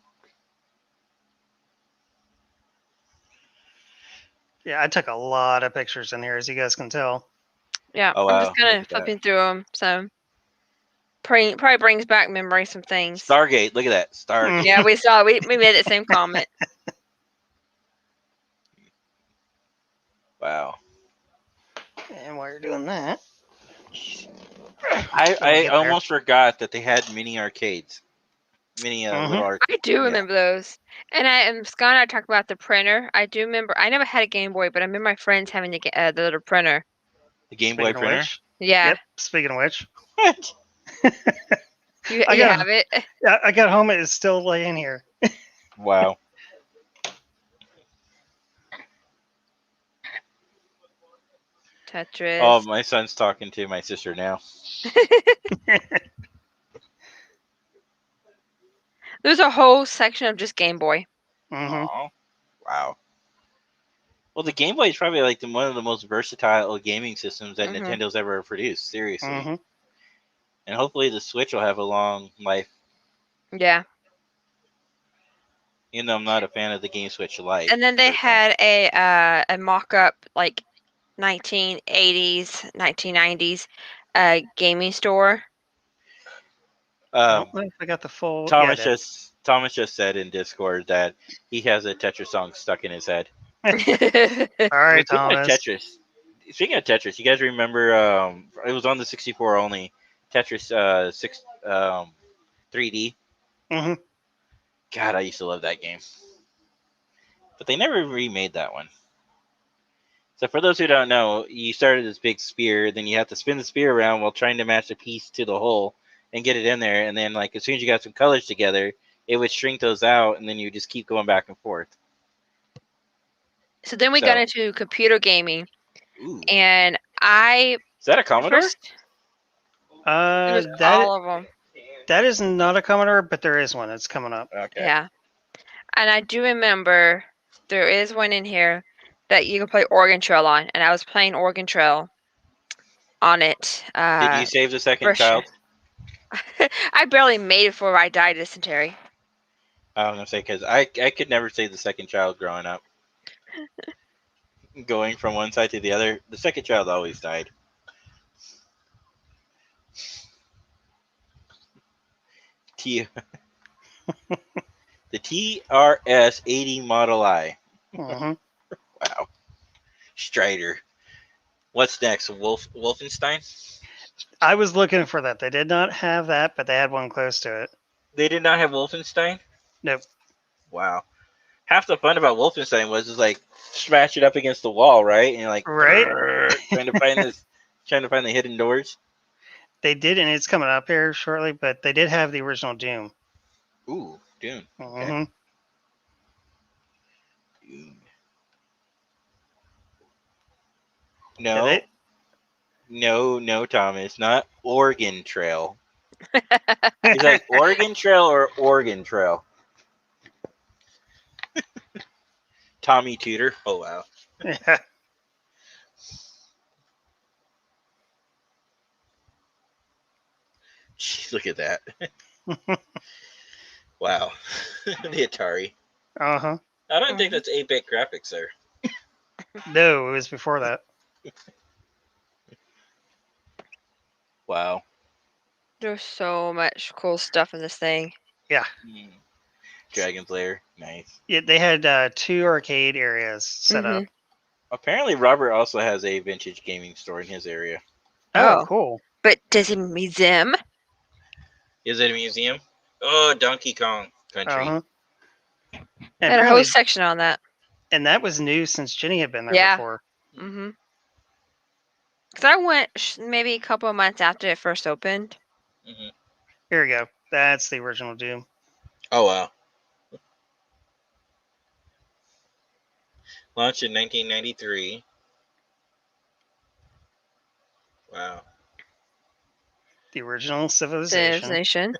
Yeah, I took a lot of pictures in here, as you guys can tell. Yeah, Oh, I'm wow. just kind Look of at that. flipping through them. So probably brings back memories, some things. Stargate. Look at that. Stargate. Yeah, we saw. We made the same comment. Wow. And while you're doing that, I get there. almost forgot that they had mini arcades. Mini Mhm. little arcades. I do remember those. And Scott and I talked about the printer. I do remember. I never had a Game Boy, but I remember my friends having the little printer. The Game Speaking Boy of printer. which, Yeah, yep. Speaking of which, What? you I got- have it. I got home. It's still laying here. Wow. Tetris. Oh, my son's talking to my sister now. There's a whole section of just Game Boy. hmm Aw. Wow. Well, the Game Boy is probably like one of the most versatile gaming systems that Mhm. Nintendo's ever produced. Seriously. hmm And hopefully the Switch will have a long life. Yeah. Even though I'm not a fan of the Game Switch Lite. And then they personally. had a mock-up like 1980s, 1990s gaming store. I don't know if I got the full. Thomas yeah, just said in Discord that he has a Tetris song stuck in his head. All right, Speaking Thomas. Speaking of Tetris, you guys remember it was on the 64 only Tetris 3D. hmm God, I used to love that game. but they never remade that one. So for those who don't know, you started this big spear, then you have to spin the spear around while trying to match the piece to the hole and get it in there, and then like as soon as you got some colors together, it would shrink those out, and then you just keep going back and forth. So then we got So- into computer gaming, Ooh. and I Is that a Commodore? first it was That all of them. that is not a Commodore, but there is one. It's coming up. Okay. Yeah, and I do remember there is one in here that you can play Oregon Trail on, and I was playing Oregon Trail on it. Did you save the second for sure. child? I barely made it before I died of dysentery. I was gonna say because I could never save the second child growing up. Going from one side to the other, the second child always died. The TRS 80 Model I. hmm Wow. Strider. What's next? Wolfenstein? I was looking for that. They did not have that, but they had one close to it. They did not have Wolfenstein? Nope. Wow. Half the fun about Wolfenstein was just like smash it up against the wall, right? And you're like Right. trying to find the hidden doors. They did, and it's coming up here shortly. But they did have the original Doom. Ooh, Dune. hmm Dune. Yeah, No, they- no, Thomas, not Oregon Trail. He's like Oregon Trail or Oregon Trail. Tommy Tudor. Oh wow. yeah. Jeez, look at that. Wow. The Atari. Uh-huh. I don't think that's 8-bit graphics there. No, it was before that. Wow. There's so much cool stuff in this thing. Hmm. Dragon's Lair. Nice. Yeah, they had 2 arcade areas set up. Mhm. Apparently, Robert also has a vintage gaming store in his area. Oh, Oh. cool. But does it museum? Is it a museum? Oh, Donkey Kong Country. Uh-huh. They And, had a whole apparently- section on that. and that was new since Jenny had been there Yeah. before. Mm-hmm. Because I went maybe a couple of months after it first opened. Mhm. Here we go. That's the original Doom. Oh, wow. Launched in 1993. Wow. The original Civilization. Civilization.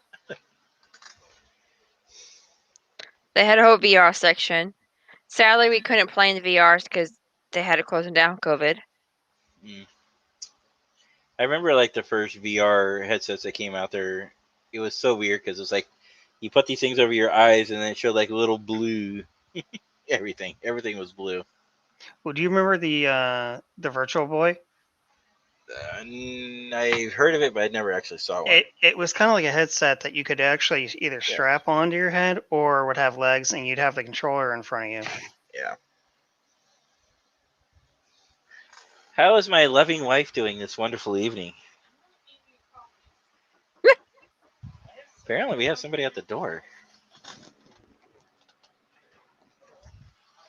They had a whole VR section. Sadly, we couldn't play in the VRs because they had to close them down COVID. I remember like the first VR headsets that came out there. It was so weird because it's like you put these things over your eyes and then it showed like little blue. Everything was blue. Well, do you remember the Virtual Boy? I heard of it, but I never actually saw one. It was kind of like a headset that you could actually either strap onto your head or would have legs, and you'd have the controller in front of you. Yeah. How is my loving wife doing this wonderful evening? Apparently, we have somebody at the door.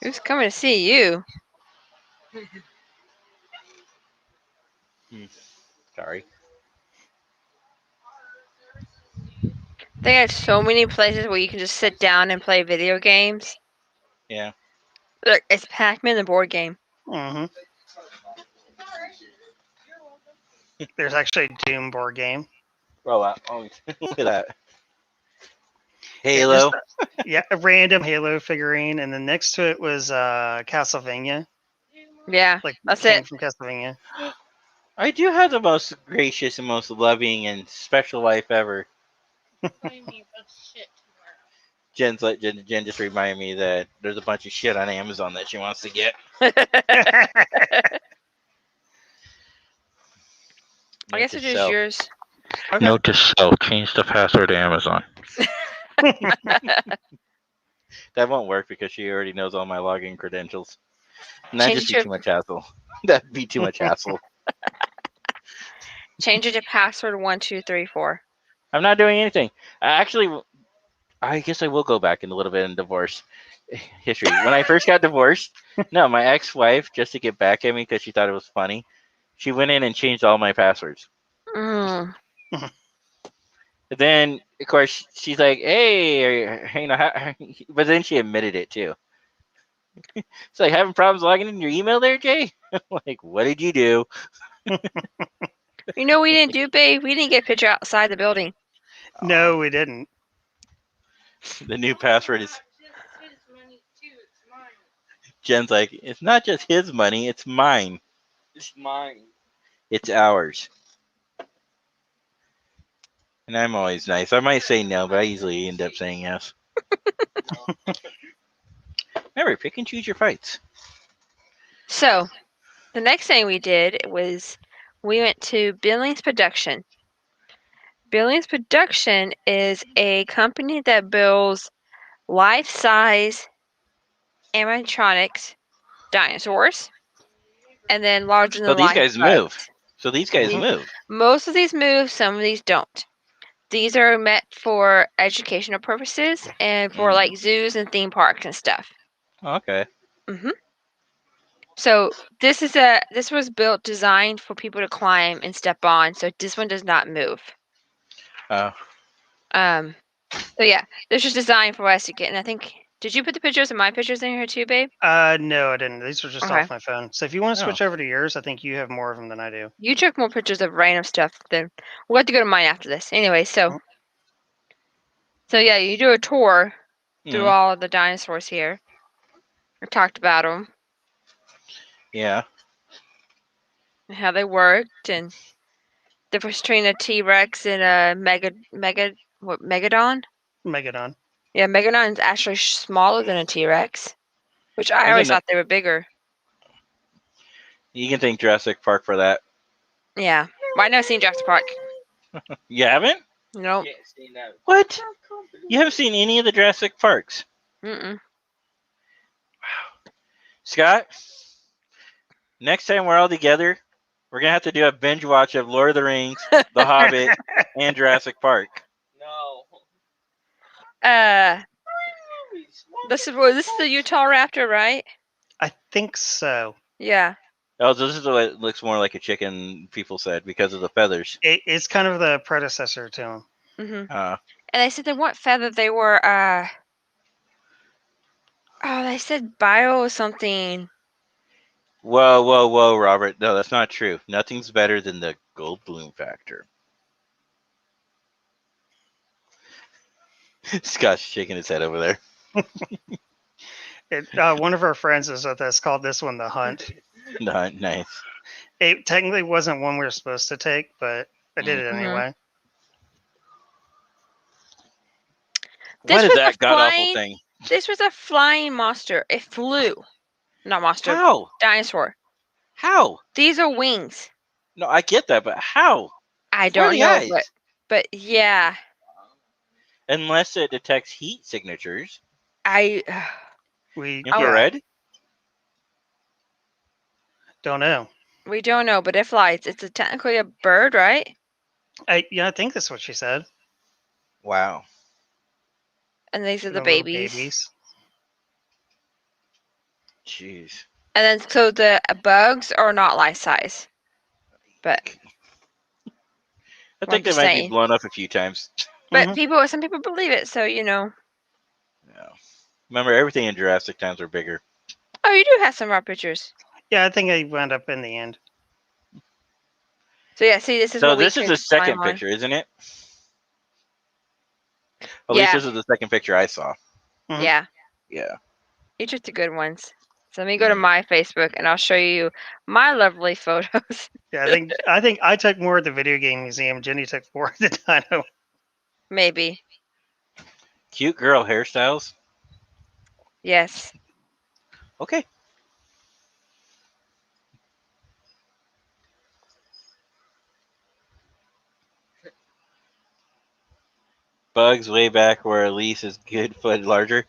Who's coming to see you? Sorry. They had so many places where you can just sit down and play video games. Yeah. Look, it's Pac-Man the board game. hmm There's actually a Doom board game. Oh, wow. Oh, look at that. Halo. Yeah, a random Halo figurine, and then next to it was Castlevania. Yeah, Like that's came it. from Castlevania. I do have the most gracious and most loving and special wife ever. Jen just reminded me that there's a bunch of shit on Amazon that she wants to get. I guess Note it's to just self. yours. Okay. Note to self: change the password to Amazon. That won't work because she already knows all my login credentials. And that'd Change just be your- too much hassle. That'd be too much hassle. Change it to password 1234. I'm not doing anything. Actually, I guess I will go back in a little bit in divorce history. When I first got divorced, no, my ex-wife, just to get back at me because she thought it was funny, she went in and changed all my passwords. Mm. Then, of course, she's like, "Hey, you know," but then she admitted it too. It's like having problems logging in your email there, Jay. Like, what did you do? You know what we didn't do, babe? We didn't get a picture outside the building. No, we didn't. The new password is Jen's like, it's not just his money, it's mine. It's mine. It's ours. And I'm always nice. I might say no, but I usually end up saying yes. Remember, pick and choose your fights. So, the next thing we did was we went to Billings Production. Billings Production is a company that builds life-size animatronics dinosaurs and then larger So than these life guys bugs. move. So these guys Mhm. move. Most of these move, some of these don't. These are meant for educational purposes and for like zoos and theme parks and stuff. Okay. So this was built designed for people to climb and step on. So this one does not move. Oh. So yeah, this was designed for us to get. And I think, did you put the pictures of my pictures in here too, babe? No, I didn't. These are just Okay. off my phone. So if you want to Oh. switch over to yours, I think you have more of them than I do. You took more pictures of random stuff than we'll have to go to mine after this. Anyway, so yeah, you do a tour through Mhm. all of the dinosaurs here. We talked about them Yeah. and how they worked and the difference between a T-Rex and a Megadon. Megadon. Yeah, Megadon's actually smaller than a T-Rex, which I always Isn't it- thought they were bigger. You can thank Jurassic Park for that. Yeah, well, I never seen Jurassic Park. You haven't? Nope. Can't see that. What? You haven't seen any of the Jurassic Parks? Mm-mm. Scott, next time we're all together, we're going to have to do a binge watch of Lord of the Rings, The Hobbit, and Jurassic Park. No. This is the Utah Raptor, right? I think so. Yeah. Oh, this is what it looks more like a chicken, people said, because of the feathers. It's kind of the predecessor to him. Mm-hmm. Uh, And they said they weren't feathered. They were they said bio or something. whoa, Robert. No, that's not true. Nothing's better than the Goldblum factor. Scott's shaking his head over there. One of our friends is with us called this one the Hunt. Nice. It technically wasn't one we were supposed to take, but I did it Mhm. anyway. What is was that a god awful flying- thing? This was a flying monster. It flew. Not monster. How? Dinosaur. How? These are wings. No, I get that, but how? I Where are don't the know, eyes? but yeah, Unless it detects heat signatures. We Infrared? don't know. we don't know, but it flies. It's technically a bird, right? I think that's what she said. Wow. And these are the little babies. Jeez. And then so the bugs are not life size, but I I'm think they just might saying. be blown up a few times. but Mhm. some people believe it. So Yeah. Remember, everything in Jurassic Times were bigger. Oh, you do have some raw pictures. Yeah, I think I wound up in the end. So yeah, see, this is So what we this is can the second climb on. picture, isn't it? At Yeah. least this is the second picture I saw. Mhm. Yeah, Yeah. you took the good ones. So let me go to Mm. my Facebook and I'll show you my lovely photos. Yeah, I think I took more at the video game museum. Jenny took more at the dino. Maybe. Cute girl hairstyles. Yes. Okay. Bugs way back where Elise is good foot larger.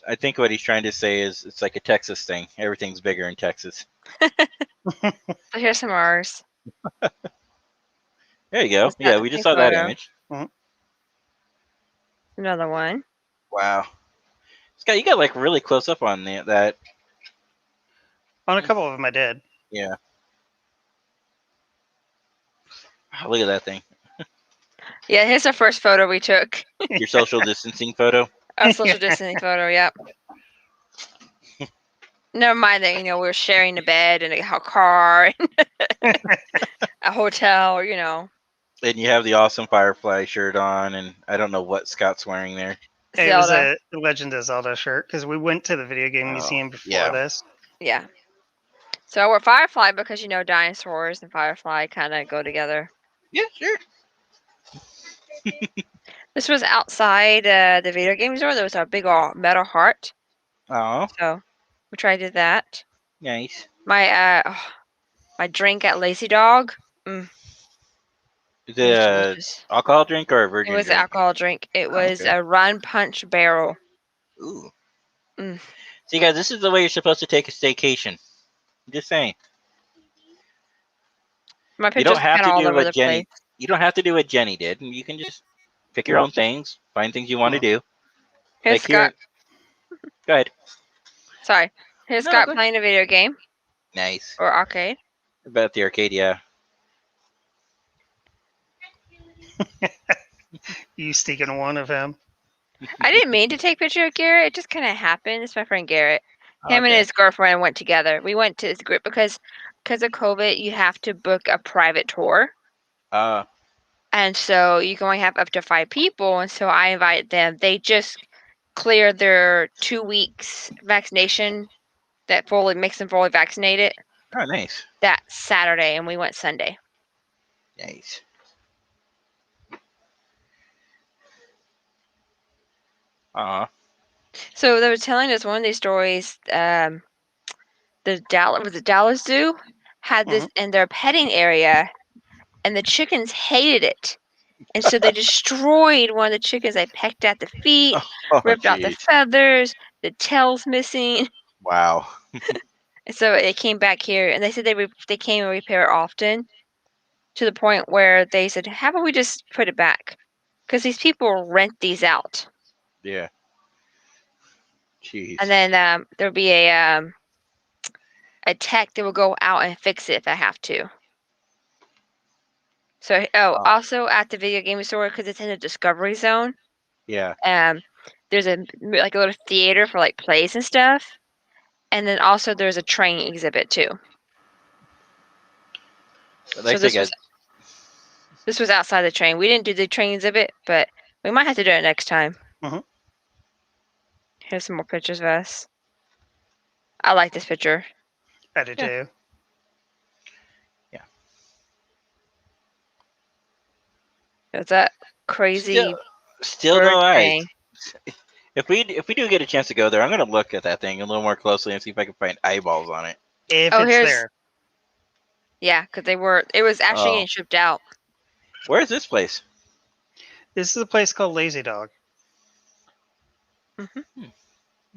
I think what he's trying to say is it's like a Texas thing. Everything's bigger in Texas. So here's some ours. There you go. Is that Yeah, the we just same saw that photo? image. another one. Wow. Scott, you got like really close up on that. On a couple of them, I did. Yeah. Wow, look at that thing. Yeah, here's the first photo we took. Your social distancing photo. Our social distancing photo. Yep. Never mind that, we were sharing a bed and a car and a hotel, And you have the awesome Firefly shirt on, and I don't know what Scott's wearing there. It was Zelda. a Legend of Zelda shirt because we went to the video game Oh, museum before yeah. this. Yeah. So I wore Firefly because, dinosaurs and Firefly kind of go together. Yeah, sure. This was outside the video game store. There was a big old metal heart. Oh, So we tried to do that. nice. My drink at Lazy Dog. Is It it was a delicious. alcohol drink or a It virgin was an drink? alcohol drink. It Oh, was okay. a Run Punch Barrel. Ooh. Mm. See, guys, this is the way you're supposed to take a staycation. Just saying. My You pictures don't have kind to of all do over what the Jenny. place. You don't have to do what Jenny did. You can just pick your own things, find things you want to do. Here's Like here. Scott. Go ahead. Sorry. Here's No, Scott go ahead. playing a video game Nice. or arcade. About the arcade, yeah. You sneaking one of him. I didn't mean to take a picture of Garrett. It just kind of happened. It's my friend Garrett. Him and Okay. his girlfriend went together. We went to this group because of COVID, you have to book a private tour. And so you can only have up to 5 people. And so I invited them. They just cleared their 2 weeks vaccination that fully makes them fully vaccinated Oh, nice. that Saturday, and we went Sunday. Nice. So they were telling us one of these stories. The Dallas Zoo had this in their petting area, and the chickens hated it, and so they destroyed one of the chickens. They pecked at the feet, Oh, ripped out the jeez. feathers, the tail's missing. Wow. And so it came back here, and they said they came and repair it often, to the point where they said, "How about we just put it back?" Because these people rent these out, Yeah. Jeez. and then there'll be a tech that will go out and fix it if I have to. So also at the video game store, because it's in a Discovery Zone, Yeah. there's a little theater for like plays and stuff, and then also there's a train exhibit too. Like So this was outside the train. We didn't do the train exhibit, but we might have to do it next time. Mhm. Here's some more pictures of us. I like this picture. I do too. It's that crazy Still bird no eyes. thing. If we do get a chance to go there, I'm gonna look at that thing a little more closely and see if I can find eyeballs on it. If Oh, it's here's- there. Yeah, because it was actually Oh. getting shipped out. Where is this place? This is a place called Lazy Dog.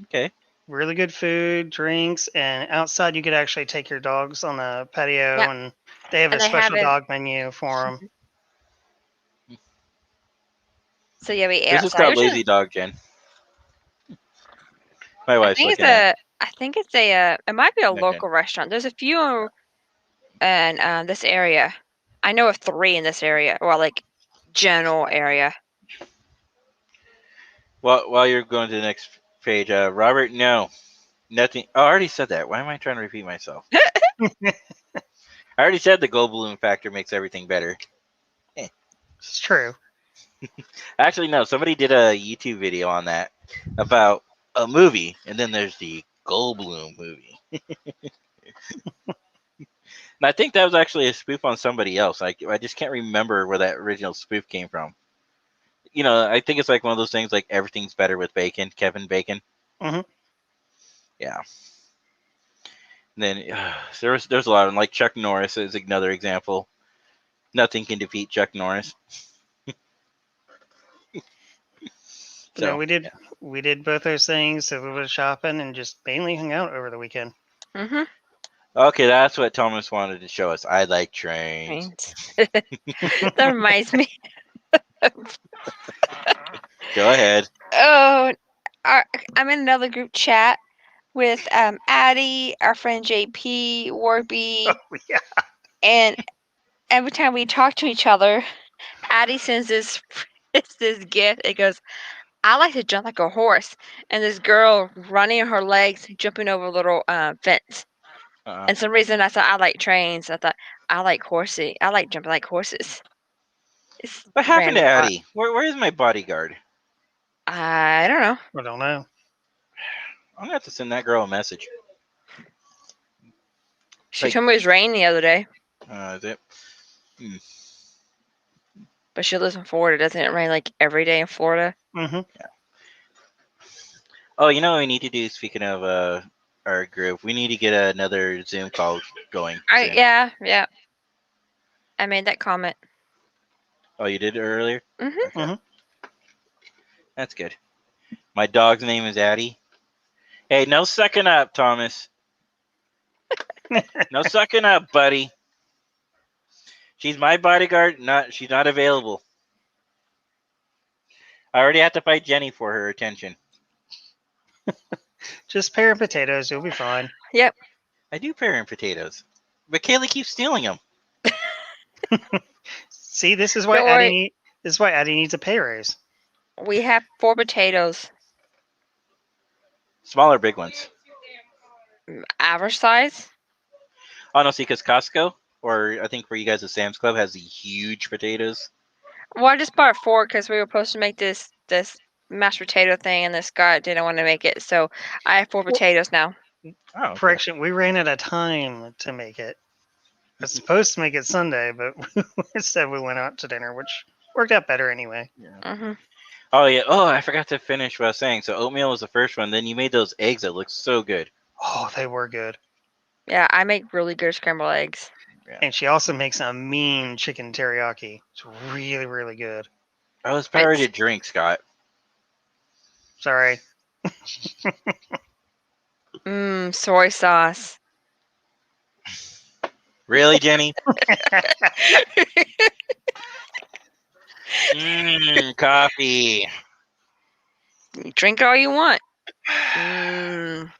Okay. Really good food, drinks, and outside you could actually take your dogs on the patio, Yeah. and they have And a they special have it- dog menu for them. So yeah, we ate This is outside. called It was Lazy Dog, Jen. My I wife's think it's looking at it. it might be a Okay. local restaurant. There's a few in this area. I know of 3 in this area, or like general area. Well, while you're going to the next page, Robert, no. Nothing. Oh, I already said that. Why am I trying to repeat myself? I already said the gold balloon factor makes everything better. It's true. Actually, no. Somebody did a YouTube video on that about a movie, and then there's the Goldblum movie. And I think that was actually a spoof on somebody else. I just can't remember where that original spoof came from. You know, I think it's like one of those things like everything's better with bacon, Kevin Bacon. Mhm. Yeah. And then there's a lot of them, like Chuck Norris is another example. Nothing can defeat Chuck Norris. No, we did both those things. So we went shopping and just mainly hung out over the weekend. Mm-hmm. Okay, that's what Thomas wanted to show us. I like trains. That reminds me. Go ahead. Oh, I'm in another group chat with Addie, our friend JP, Warby, Yeah. and every time we talk to each other, Addie sends this it's this gift. It goes, "I like to jump like a horse," and this girl running on her legs, jumping over a little fence. Uh-uh. And some reason I thought I like trains. I thought I like horsey. I like jumping like horses. It's What happened to random thought. Addie? Where is my bodyguard? I don't know. I don't know. I'm gonna have to send that girl a message. She Like- told me it was raining the other day, Is it? but she lives in Florida. Doesn't it rain like every day in Florida? Mm-hmm. Oh, you know what we need to do? Speaking of our group, we need to get another Zoom call going. soon. Yeah. I made that comment. Oh, you did it earlier? Mhm. Okay. Mhm. That's good. My dog's name is Addie. Hey, no sucking up, Thomas. No sucking up, buddy. She's my bodyguard. She's not available. I already have to fight Jenny for her attention. Just pair of potatoes. You'll be fine. I do pair in potatoes, but Kaylee keeps stealing them. See, this is why Don't worry. Addie needs a pay raise. We have 4 potatoes, Smaller, big ones. average size. Oh no, see, because Costco, or I think for you guys, the Sam's Club has the huge potatoes. Well, I just bought 4 because we were supposed to make this mashed potato thing, and this guy didn't want to make it, so I have 4 potatoes now. Oh, okay. Correction, we ran out of time to make it. I was supposed to make it Sunday, but instead we went out to dinner, which worked out better anyway. hmm Oh yeah. Oh, I forgot to finish what I was saying. So oatmeal was the first one. Then you made those eggs that look so good. Oh, they were good. Yeah, I make really good scrambled eggs. And she also makes a mean chicken teriyaki. It's really, really good. I was powered to drink, Scott. Sorry. Soy sauce. Really, Jenny? Coffee. Drink all you want. Mm.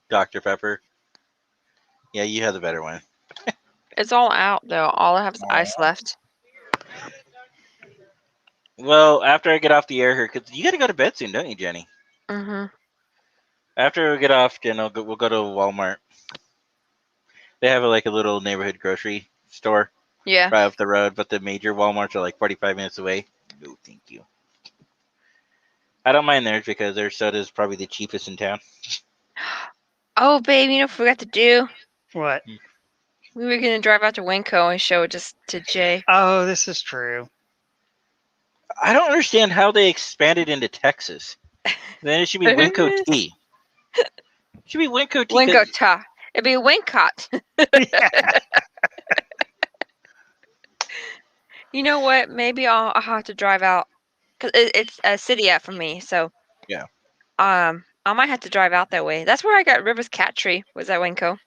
Dr. Pepper. Yeah, you have the better one. It's all out though. All I have is ice left. Well, after I get off the air here, because you got to go to bed soon, don't you, Jenny? hmm After we get off, Jen, we'll go to Walmart. They have like a little neighborhood grocery store Yeah. right up the road, but the major Walmarts are like 45 minutes away. No, thank you. I don't mind theirs because their soda is probably the cheapest in town. Oh, babe, you know what I forgot to do? What? We were gonna drive out to Winco and show it just to Jay. Oh, this is true. I don't understand how they expanded into Texas. Then it should be Winco tea. It should be Winco tea. Winco ta. It'd be Wincott. Yeah. You know what? Maybe I'll have to drive out because it's a city out for me. So Yeah. I might have to drive out that way. That's where I got River's cat tree. Was at Winco.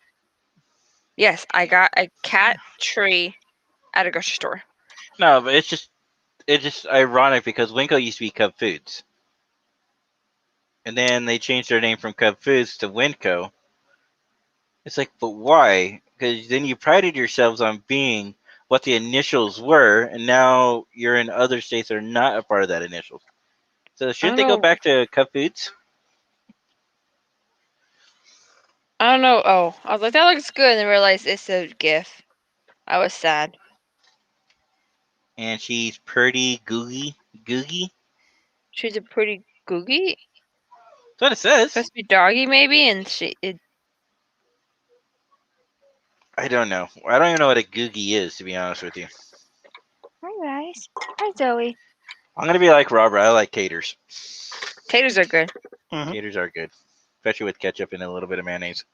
Yes, I got a cat tree at a grocery store. No, but it's just ironic because Winco used to be Cub Foods. And then they changed their name from Cub Foods to Winco. It's like, but why? Because then you prided yourselves on being what the initials were, and now you're in other states that are not a part of that initials. So shouldn't they go know. back to Cub Foods? I don't know. Oh, I was like, that looks good, and then realized it's a GIF. I was sad. And she's pretty googie. She's a pretty googie. That's what it says. Supposed to be doggy, maybe, and I don't know. I don't even know what a googie is, to be honest with you. Hi guys. Hi Zoe. I'm gonna be like Robert. I like taters. Taters are good. Mhm. Taters are good, especially with ketchup and a little bit of mayonnaise.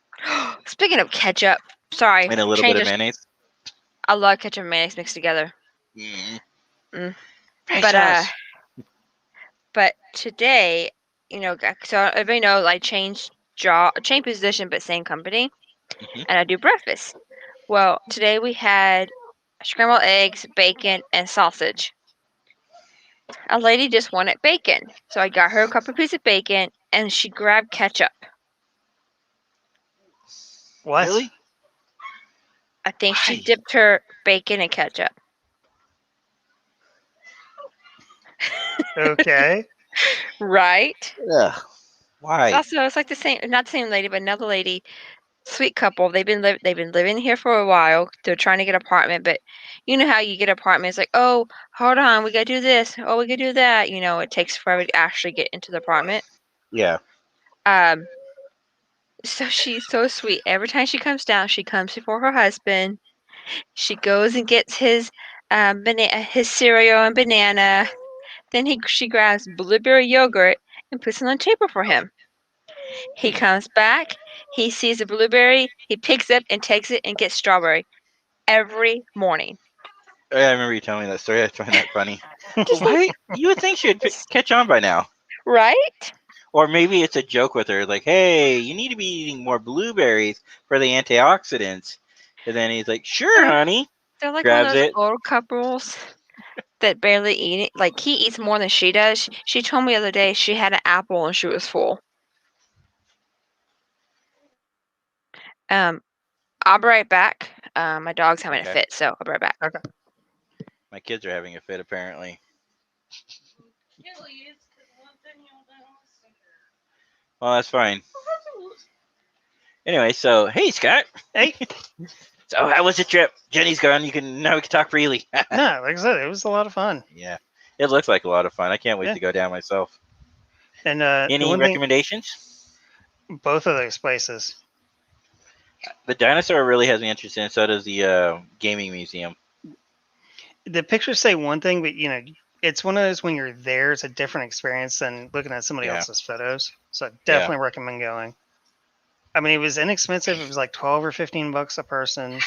Speaking of ketchup, sorry. And a little bit of mayonnaise. I love ketchup and mayonnaise mixed together. Mm. But but today, you know, so everybody knows I changed position, but same company, Mhm. and I do breakfast. Well, today we had scrambled eggs, bacon, and sausage. a lady just wanted bacon. So I got her a couple pieces of bacon, and she grabbed ketchup. What? Really? I think she Why? dipped her bacon in ketchup. Okay. Right? Ugh. Why? Also, it's like the same, not the same lady, but another lady, sweet couple. They've been living here for a while. They're trying to get an apartment, but you know how you get apartments like, oh, hold on, we gotta do this. Oh, we gotta do that. You know, it takes forever to actually get into the apartment. Yeah. Um, so she's so sweet. Every time she comes down, she comes before her husband. She goes and gets his his cereal and banana. Then she grabs blueberry yogurt and puts it on the table for him. He comes back, he sees a blueberry, he picks it and takes it and gets strawberry every morning. Oh, yeah, I remember you telling me that story. I find that funny. Just like, Why? You would think she'd catch on by now. right? Or maybe it's a joke with her, like, hey, you need to be eating more blueberries for the antioxidants. And then he's like, sure, honey. They're like one of Grabs those it. old couples that barely eat it. Like he eats more than she does. She told me the other day she had an apple and she was full. I'll be right back. My dog's having a Okay. fit, so I'll be right back. Okay. My kids are having a fit, apparently. Well, that's fine. Anyway, so, hey, Scott. Hey. So, how was the trip? Jenny's gone. Now we can talk freely. No, like I said, it was a lot of fun. Yeah. It looks like a lot of fun. I can't wait Yeah. to go down myself. And the Any one thing, recommendations? both of those places. The dinosaur really has me interested, and so does the gaming museum. The pictures say one thing, but you know, it's one of those when you're there, it's a different experience than looking at somebody Yeah. else's photos. So I definitely recommend going. I mean, it was inexpensive. It was like 12 or 15 bucks a person.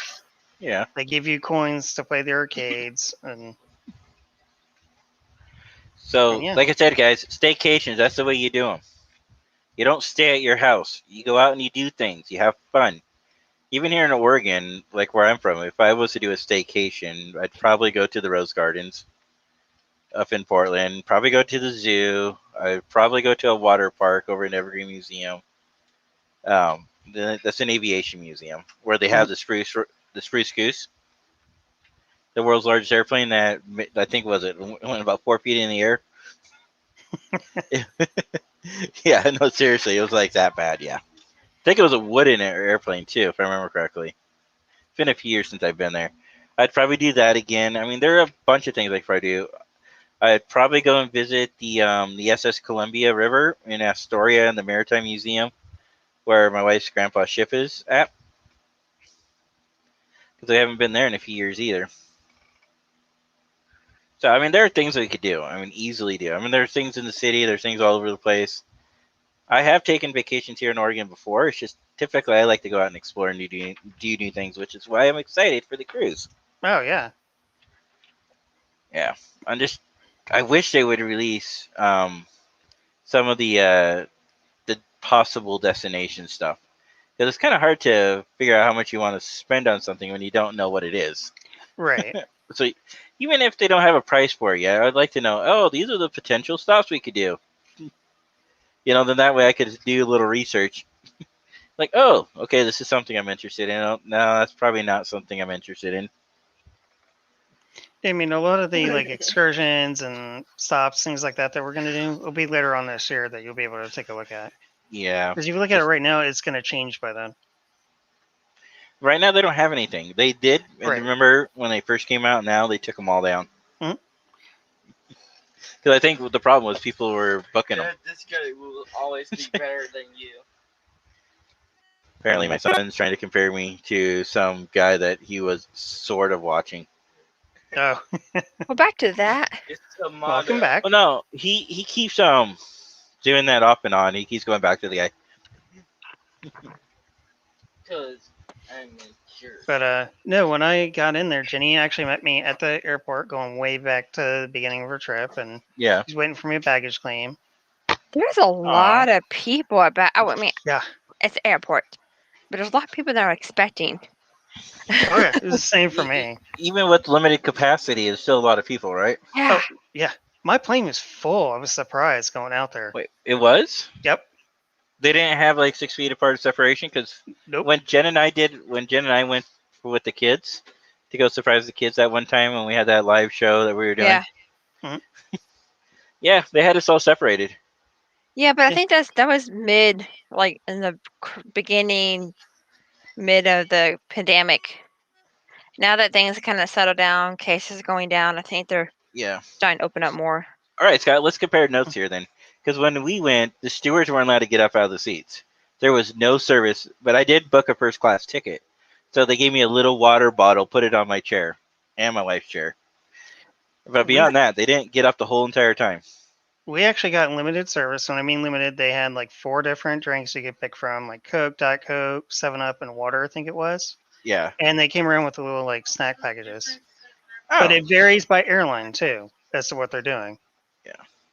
Yeah. They give you coins to play the arcades, and So, Yeah. like I said, guys, staycations, that's the way you do them. You don't stay at your house. You go out and you do things. You have fun. Even here in Oregon, like where I'm from, if I was to do a staycation, I'd probably go to the Rose Gardens up in Portland, probably go to the zoo. I'd probably go to a water park over in Evergreen Museum. That's an aviation museum where they have the Spruce Goose, the world's largest airplane that I think went about 4 feet in the air. Yeah, no, seriously, it was like that bad. Yeah, I think it was a wooden airplane too, if I remember correctly. It's been a few years since I've been there. I'd probably do that again. I mean, there are a bunch of things I could probably do. I'd probably go and visit the SS Columbia River in Astoria and the Maritime Museum, where my wife's grandpa's ship is at, because I haven't been there in a few years either. So, I mean, there are things that we could do. I mean, easily do. I mean, there's things in the city. There's things all over the place. I have taken vacations here in Oregon before. It's just typically I like to go out and explore and do new things, which is why I'm excited for the cruise. oh yeah, Yeah, I wish they would release some of the possible destination stuff, because it's kind of hard to figure out how much you want to spend on something when you don't know what it is. right. So even if they don't have a price for it yet, I'd like to know, oh, these are the potential stops we could do. You know, then that way I could do a little research. Like, oh, okay, this is something I'm interested in. Oh, no, that's probably not something I'm interested in. I mean, a lot of the like excursions and stops, things like that we're going to do will be later on this year that you'll be able to take a look at. Yeah. Because if you look at it right now, it's going to change by then. Right now, they don't have anything. They did. And Right. remember when they first came out, now they took them all down. Mhm. Because I think the problem was people were booking them. This guy will always be better than you. Apparently, my son's trying to compare me to some guy that he was sort of watching. Oh, Well, back to that. It's a motto. welcome back. Well, no, he keeps doing that off and on. He keeps going back to the guy. Because I'm a jerk. But no, when I got in there, Jenny actually met me at the airport, going way back to the beginning of her trip, and Yeah. she's waiting for me a baggage claim. There's a lot of people about. I mean, Yeah. it's the airport, but there's a lot of people that are expecting. Oh yeah, it was the same for me. Even with limited capacity, there's still a lot of people, right? Yeah. Yeah. My plane was full. I was surprised going out there. Wait, it was? Yep. They didn't have like 6 feet apart of separation because Nope. when Jen and I went with the kids to go surprise the kids that one time when we had that live show that we were doing. Yeah. Yeah, they had us all separated. Yeah, but I Yeah. think that was mid, like in the beginning, mid of the pandemic. Now that things kind of settled down, cases going down, I think they're Yeah. starting to open up more. All right, Scott, let's compare notes here then. Because when we went, the stewards weren't allowed to get up out of the seats. There was no service, but I did book a first class ticket. So they gave me a little water bottle, put it on my chair and my wife's chair. But beyond that, they didn't get up the whole entire time. We actually got limited service. When I mean limited, they had like 4 different drinks you could pick from, like Coke, Diet Coke, 7-Up, and water, I think it was. Yeah. And they came around with a little like snack packages. Oh, But it varies by airline too, as to what they're doing.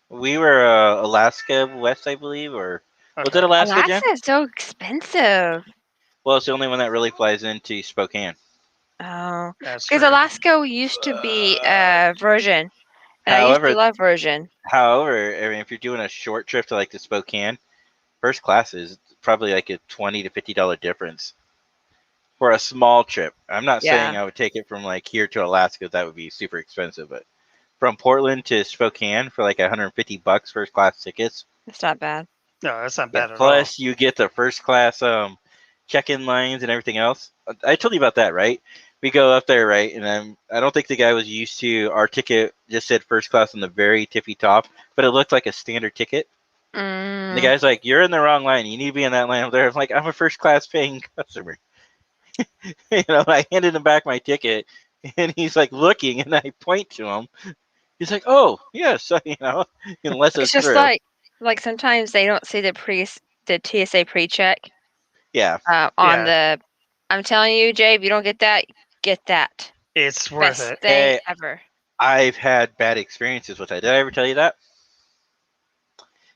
we were Alaska West, I believe, or was Okay. it Alaska, Jen? Alaska is so expensive. Well, it's the only one that really flies into Spokane. Oh, That's because true. Alaska used to be Virgin, and I used However, to love Virgin. However, I mean, if you're doing a short trip to like the Spokane, first class is probably like a $20 to $50 difference for a small trip. I'm not saying Yeah. I would take it from like here to Alaska. That would be super expensive, but from Portland to Spokane for like $150 first class tickets. It's not bad. No, that's not Yeah, bad at all. plus you get the first class check-in lines and everything else. I told you about that, right? We go up there, right? And I don't think the guy was used to our ticket just said first class on the very tippy top, but it looked like a standard ticket. And the Mm. guy's like, "You're in the wrong line. You need to be in that line over there." I'm like, "I'm a first class paying customer." I handed him back my ticket, and he's like looking, and I point to him. He's like, "Oh, yes," unless It's it's just through. like sometimes they don't see the TSA pre-check Yeah, on the. I'm telling you, Jay, if you don't get that. It's worth Best it. thing Hey, ever. I've had bad experiences with that. Did I ever tell you that?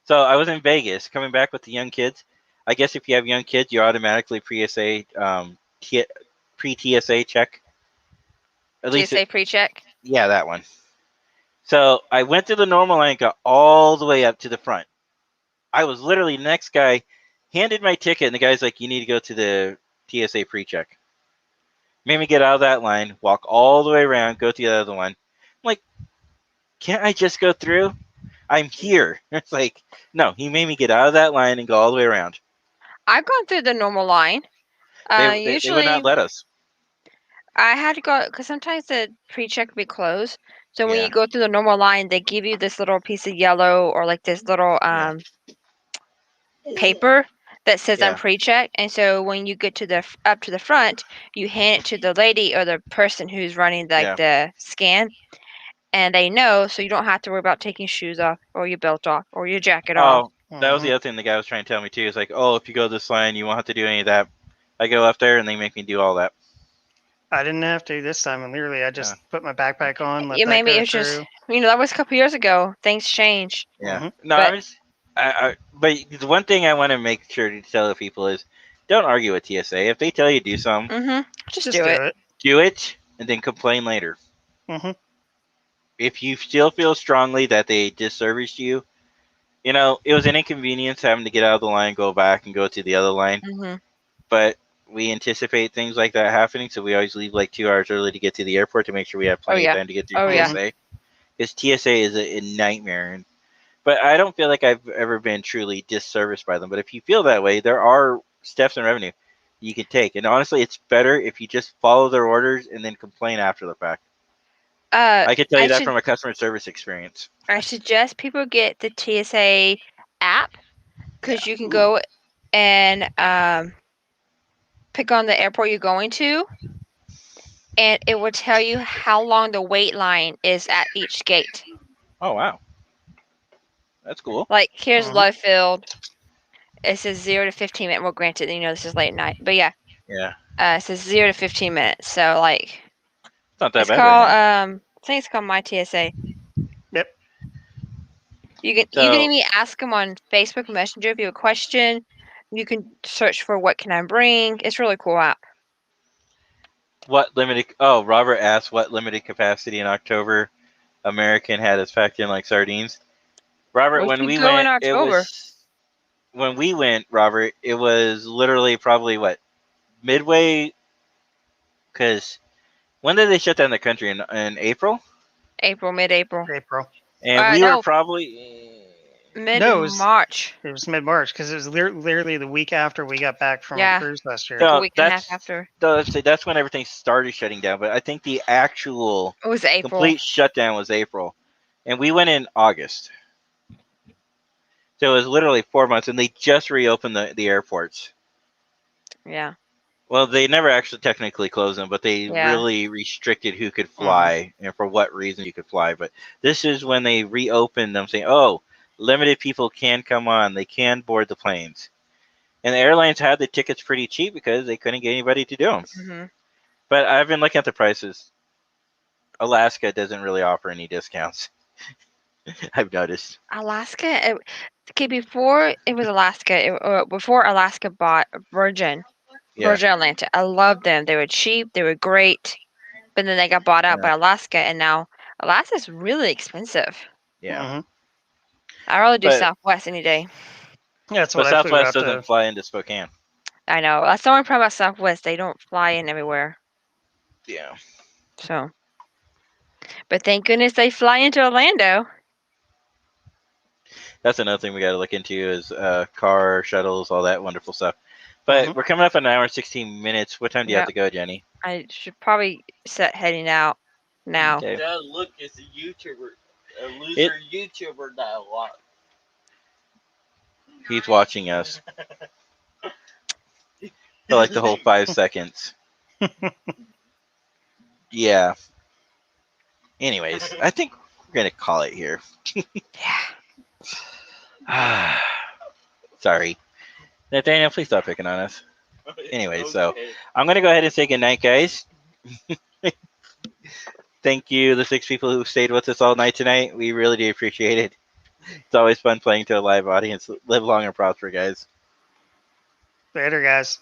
So I was in Vegas, coming back with the young kids. I guess if you have young kids, you automatically pre-TSA check. At least, TSA pre-check. yeah, that one. So I went through the normal line, got all the way up to the front. I was literally the next guy, handed my ticket, and the guy's like, "You need to go to the TSA pre-check." Made me get out of that line, walk all the way around, go to the other one. I'm like, can't I just go through? I'm here. It's like, no, he made me get out of that line and go all the way around. I've gone through the normal line. They Usually would not let us. I had to go because sometimes the pre-check would be closed. So when Yeah. you go through the normal line, they give you this little piece of yellow or like this little paper that says I'm Yeah. pre-check. And so when you get to the up to the front, you hand it to the lady or the person who's running the scan, and they know, so you don't have to worry about taking shoes off or your belt off or your jacket off. Oh, that was the other thing the guy was trying to tell me too. It's like, oh, if you go this line, you won't have to do any of that. I go up there and they make me do all that. I didn't have to this time, and literally, I just put my backpack on. Let Yeah, that maybe go it's just through. that was a couple years ago. Things change. Yeah. Mhm. No, But- but the one thing I want to make sure to tell the people is, don't argue with TSA. If they tell you to do something, Just do it. do it, and then complain later. Mhm. If you still feel strongly that they disserviced you, it was an inconvenience having to get out of the line, go back, and go to the other line. But we anticipate things like that happening, so we always leave like 2 hours early to get to the airport to make sure we have plenty yeah. of time to get through Oh, yeah. TSA. Because TSA is a nightmare. But I don't feel like I've ever been truly disserviced by them. But if you feel that way, there are steps in revenue you can take. And honestly, it's better if you just follow their orders and then complain after the fact. I can tell you that from a customer service experience. I suggest people get the TSA app because you can go and pick on the airport you're going to, and it will tell you how long the wait line is at each gate. Oh, wow. That's cool. Like, here's Mhm. Love Field. It says 0 to 15 minutes. Well, granted, this is late night, but yeah. Yeah. It says 0 to 15 minutes. So, like, It's not that it's bad called, right now. I think it's called My TSA. Yep. You can even ask them on Facebook Messenger if you have a question. You can search for what can I bring. It's a really cool app. Robert asked what limited capacity in October American had us packed in like sardines. Robert, We when should we go in went, it October. was when we went, Robert. It was literally probably what midway. Because when did they shut down the country in April? Mid-April. April. And we were No, probably mid-March. It was mid-March because it was literally the week after we got back from Yeah. a cruise last year. So A week and a half after. that's when everything started shutting down. But I think the actual It was April. complete shutdown was April, and we went in August. So it was literally 4 months, and they just reopened the airports. Yeah. Well, they never actually technically closed them, but they Yeah. really restricted who could fly and for what reason you could fly. But this is when they reopened them, saying, "Oh, limited people can come on; they can board the planes." And the airlines had the tickets pretty cheap because they couldn't get anybody to do them. hmm But I've been looking at the prices. Alaska doesn't really offer any discounts. I've noticed. Alaska. Okay, before it was Alaska. Before Alaska bought Virgin Yeah. Atlantic. I loved them. They were cheap. They were great. But then they got bought out Yeah. by Alaska, and now Alaska's really expensive. Yeah. Mhm. I'd rather do But- Southwest any day. Yeah, that's But what I flew Southwest out doesn't to. fly into Spokane. I know. That's the only problem about Southwest. They don't fly in everywhere. Yeah. So, but thank goodness they fly into Orlando. That's another thing we got to look into is car shuttles, all that wonderful stuff. But Mhm. we're coming up on an hour and 16 minutes. What time do you have Yep. to go, Jenny? I should probably set heading out now. Okay. Dad, look, it's a YouTuber, a loser YouTuber that I watch. He's watching us for like the whole 5 seconds. Yeah. Anyways, I think we're going to call it here. Yeah. Sorry. Nathaniel, please stop picking on us. Anyway, so Okay. I'm going to go ahead and say goodnight, guys. Thank you, the 6 people who stayed with us all night tonight. We really do appreciate it. It's always fun playing to a live audience. Live long and prosper, guys. Later, guys.